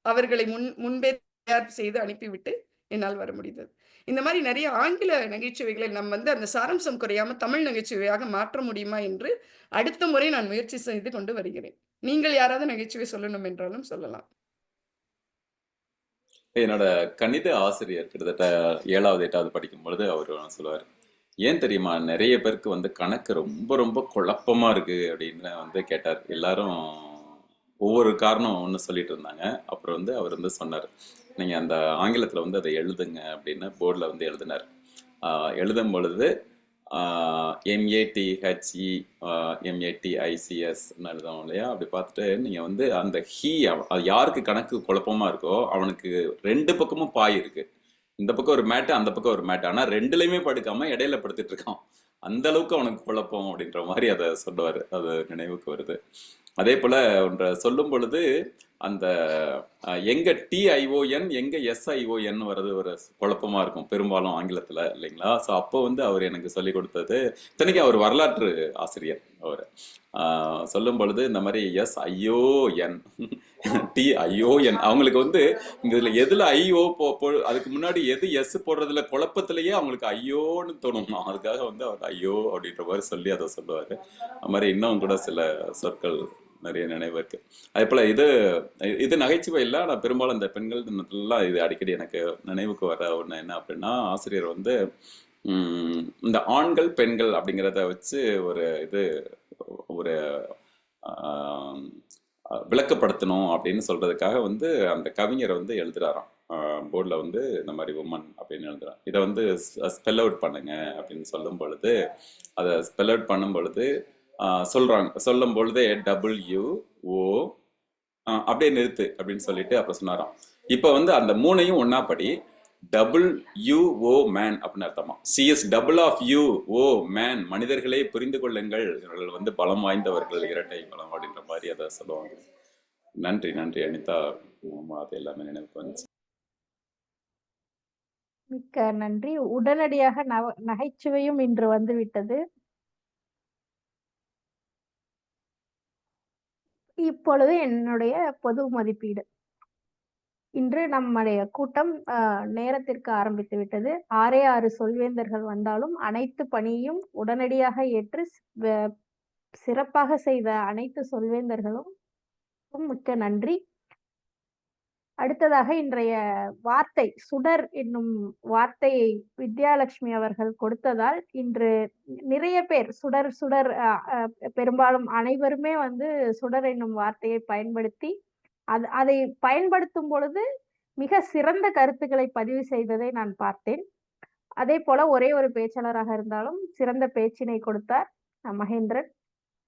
அவர்களை முன்பே தயார் செய்து அனுப்பிவிட்டு என்னால் வர முடிந்தது. இந்த மாதிரி நிறைய ஆங்கில நகைச்சுவைகளை நம்ம வந்து அந்த சாராம்சம் குறையாம தமிழ் நகைச்சுவையாக மாற்ற முடியுமா என்று அடுத்த முறை நான் முயற்சி செய்து கொண்டு வருகிறேன். நீங்கள் யாராவது நகைச்சுவை சொல்லணும் என்றாலும் சொல்லலாம். என்னோட கணித ஆசிரியர் கிட்டத்தட்ட 7வது 8வது படிக்கும் பொழுது அவர் சொல்லுவார், ஏன் தெரியுமா நிறைய பேருக்கு வந்து கணக்கு ரொம்ப ரொம்ப குழப்பமா இருக்கு அப்படின்னு வந்து கேட்டார். எல்லாரும் ஒவ்வொரு காரணம் ஒன்று சொல்லிட்டு இருந்தாங்க. அப்புறம் வந்து அவர் வந்து சொன்னார், நீங்கள் அந்த ஆங்கிலத்தில் வந்து அதை எழுதுங்க அப்படின்னு போர்டில் வந்து எழுதினார். எழுதும் பொழுது MATHE MATICS எழுதும் இல்லையா, அப்படி பார்த்துட்டு நீங்கள் வந்து அந்த அது யாருக்கு கணக்கு குழப்பமா இருக்கோ அவனுக்கு 2 பக்கமும் பாய் இருக்கு. இந்த பக்கம் ஒரு மேட்டு, அந்த பக்கம் ஒரு மேட்டு, ஆனால் 2லையுமே படுக்காம இடையில படுத்துட்டு இருக்கான். அந்த அளவுக்கு அவனுக்கு குழப்பம் அப்படின்ற மாதிரி அதை சொல்லுவார். அது நினைவுக்கு வருது. அதே போல ஒன்றை சொல்லும் பொழுது அந்த எங்க TION எங்க SION வர்றது ஒரு குழப்பமா இருக்கும் பெரும்பாலும் ஆங்கிலத்துல இல்லைங்களா. ஸோ அப்போ வந்து அவர் எனக்கு சொல்லி கொடுத்தது, இத்தனைக்கும் அவர் வரலாற்று ஆசிரியர். அவர் சொல்லும் பொழுது இந்த மாதிரி SION TION அவங்களுக்கு வந்து இதுல எதுல ஐஓ அதுக்கு முன்னாடி எது எஸ் போடுறதுல குழப்பத்திலேயே அவங்களுக்கு ஐயோன்னு தோணும். அதுக்காக வந்து அவர் ஐயோ அப்படின்ற மாதிரி சொல்லி அதை சொல்லுவாரு. அது மாதிரி இன்னும் கூட சில சொற்கள் நிறைய நினைவு இருக்கு. அதே போல இது நகைச்சுவை இல்லை, ஆனால் பெரும்பாலும் இந்த பெண்கள் தினத்துலலாம் இது அடிக்கடி எனக்கு நினைவுக்கு வர ஒன்று என்ன அப்படின்னா, ஆசிரியர் வந்து இந்த ஆண்கள் பெண்கள் அப்படிங்கிறத வச்சு ஒரு விளக்கப்படுத்தணும் அப்படின்னு சொல்றதுக்காக வந்து அந்த கவிஞரை வந்து எழுதுறாராம். போர்டில் வந்து இந்த மாதிரி உமன் அப்படின்னு எழுதுறான். இதை வந்து ஸ்பெல் அவுட் பண்ணுங்க அப்படின்னு சொல்லும் பொழுது, அதை ஸ்பெல் அவுட் பண்ணும் பொழுது சொல்லும் பொழுதே WO அப்படியே நிறுத்து அப்படின்னு சொல்லிட்டு அப்புறம் சொன்னாராம். இப்ப வந்து அந்த மூணையும் ஒன்னா படி WUO மேன் அப்படின்னு அர்த்தமா. CSOO மேன் மனிதர்களே புரிந்து கொள்ளுங்கள், இவர்கள் வந்து பலம் வாய்ந்தவர்கள், இரட்டை பலம் அப்படின்ற மாதிரி அதை சொல்லுவாங்க. நன்றி நன்றி அனிதா, அது எல்லாமே நினைவுக்கு வந்துச்சு. மிக்க நன்றி. உடனடியாக நகைச்சுவையும் இன்று வந்து விட்டது. இப்பொழுது என்னுடைய பொது மதிப்பீடு. இன்று நம்முடைய கூட்டம் நேரத்திற்கு ஆரம்பித்து விட்டது. 6 சொல்வேந்தர்கள் வந்தாலும் அனைத்து பணியும் உடனடியாக ஏற்று சிறப்பாக செய்த அனைத்து சொல்வேந்தர்களும் மிக்க நன்றி. அடுத்ததாக இன்றைய வார்த்தை சுடர் என்னும் வார்த்தையை வித்யாலட்சுமி அவர்கள் கொடுத்ததால் இன்று நிறைய பேர் சுடர் சுடர் பெரும்பாலும் அனைவருமே வந்து சுடர் என்னும் வார்த்தையை பயன்படுத்தி அதை பயன்படுத்தும் பொழுது மிக சிறந்த கருத்துக்களை பதிவு செய்ததை நான் பார்த்தேன். அதே போல ஒரே ஒரு பேச்சாளராக இருந்தாலும் சிறந்த பேச்சினை கொடுத்தார் மகேந்திரன்.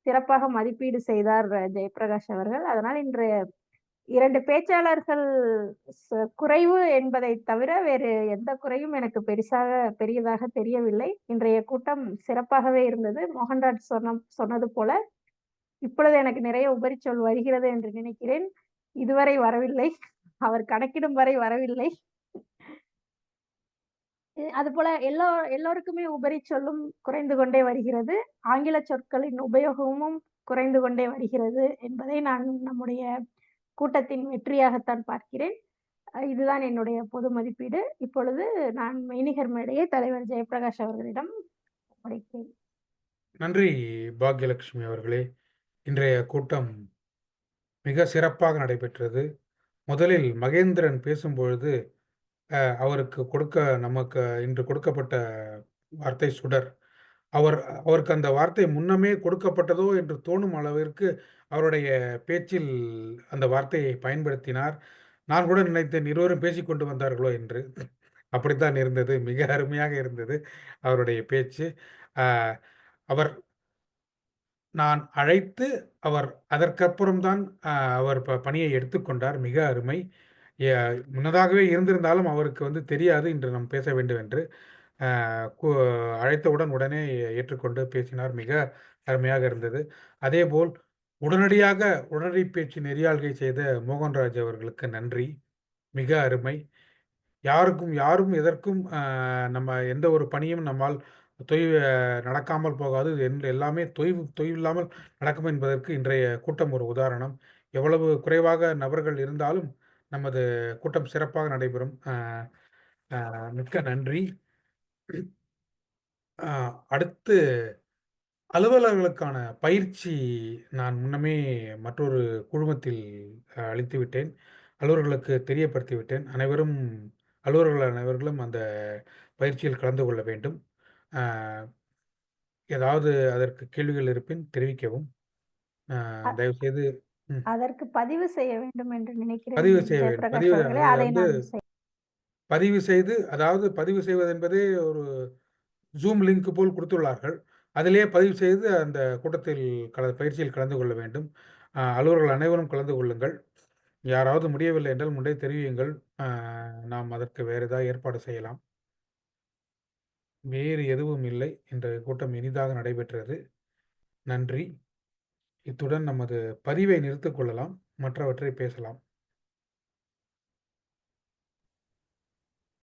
சிறப்பாக மதிப்பீடு செய்தார் ஜெயபிரகாஷ் அவர்கள். அதனால் இன்றைய 2 பேச்சாளர்கள் குறைவு என்பதை தவிர வேறு எந்த குறையும் எனக்கு பெரியதாக தெரியவில்லை. இன்றைய கூட்டம் சிறப்பாகவே இருந்தது. மோகன்ராஜ் சொன்னது போல இப்பொழுது எனக்கு நிறைய உபரிச்சொல் வருகிறது என்று நினைக்கிறேன். இதுவரை வரவில்லை, அவர் கணக்கிடும் வரை வரவில்லை. அதுபோல எல்லோருக்குமே உபரி சொல்லும் குறைந்து கொண்டே வருகிறது. ஆங்கில சொற்களின் உபயோகமும் குறைந்து கொண்டே வருகிறது என்பதை நான் நம்முடைய கூட்டத்தின் வெற்றியாகத்தான் பார்க்கிறேன். இதுதான் என்னுடைய பொது மதிப்பீடு. இப்பொழுது நான் மெய்நிகர் மேடையை தலைவர் ஜெயபிரகாஷ் அவர்களிடம் ஒப்படைக்கிறேன். நன்றி பாக்யலட்சுமி அவர்களே. இன்றைய கூட்டம் மிக சிறப்பாக நடைபெற்றது. முதலில் மகேந்திரன் பேசும்பொழுது அவருக்கு நமக்கு இன்று கொடுக்கப்பட்ட வார்த்தை சுடர். அவருக்கு அந்த வார்த்தை முன்னமே கொடுக்கப்பட்டதோ என்று தோணும் அளவிற்கு அவருடைய பேச்சில் அந்த வார்த்தையை பயன்படுத்தினார். நான் கூட நினைத்தேன் இருவரும் பேசிக்கொண்டு வந்தார்களோ என்று. அப்படித்தான் இருந்தது. மிக அருமையாக இருந்தது அவருடைய பேச்சு. அவர் நான் அழைத்து அவர் அதற்கப்புறம்தான் அவர் பணியை எடுத்துக்கொண்டார். மிக அருமை. முன்னதாகவே இருந்திருந்தாலும் அவருக்கு வந்து தெரியாது இன்று நாம் பேச வேண்டும் என்று. அழைத்தவுடன் உடனே ஏற்றுக்கொண்டு பேசினார். மிக அருமையாக இருந்தது. அதேபோல் உடனடி பேச்சு நெறியாள்கை செய்த மோகன்ராஜ் அவர்களுக்கு நன்றி. மிக அருமை. யாரும் எதற்கும் நம்ம எந்த ஒரு பணியும் நம்மால் நடக்காமல் போகாது. எல்லாமே தொய்வில்லாமல் நடக்கும் என்பதற்கு இன்றைய கூட்டம் ஒரு உதாரணம். எவ்வளவு குறைவாக நபர்கள் இருந்தாலும் நமது கூட்டம் சிறப்பாக நடைபெறும். மிக்க நன்றி. அடுத்து அலுவலர்களுக்கான பயிற்சி நான் முன்னமே மற்றொரு குழுமத்தில் அளித்து விட்டேன். அலுவலர்களுக்கு தெரியப்படுத்தி விட்டேன். அலுவலர்கள் அனைவர்களும் அந்த பயிற்சியில் கலந்து கொள்ள வேண்டும். ஏதாவது அதற்கு கேள்விகள் இருப்பின் தெரிவிக்கவும். தயவுசெய்து அதற்கு பதிவு செய்ய வேண்டும் என்று நினைக்கிறேன். பதிவு செய்ய வேண்டும். பதிவு செய்து, அதாவது பதிவு செய்வது என்பதே ஒரு ஜூம் லிங்க் போல் கொடுத்துள்ளார்கள். அதிலேயே பதிவு செய்து அந்த கூட்டத்தில் பயிற்சியில் கலந்து கொள்ள வேண்டும். அலுவலர்கள் அனைவரும் கலந்து கொள்ளுங்கள். யாராவது முடியவில்லை என்றால் முன்னே தெரிவியுங்கள். நாம் அதற்கு வேறு ஏதாவது ஏற்பாடு செய்யலாம். வேறு எதுவும் இல்லை. இன்றைய கூட்டம் இனிதாக நடைபெற்றது. நன்றி. இத்துடன் நமது பதிவை நிறுத்திக் கொள்ளலாம். மற்றவற்றை பேசலாம்.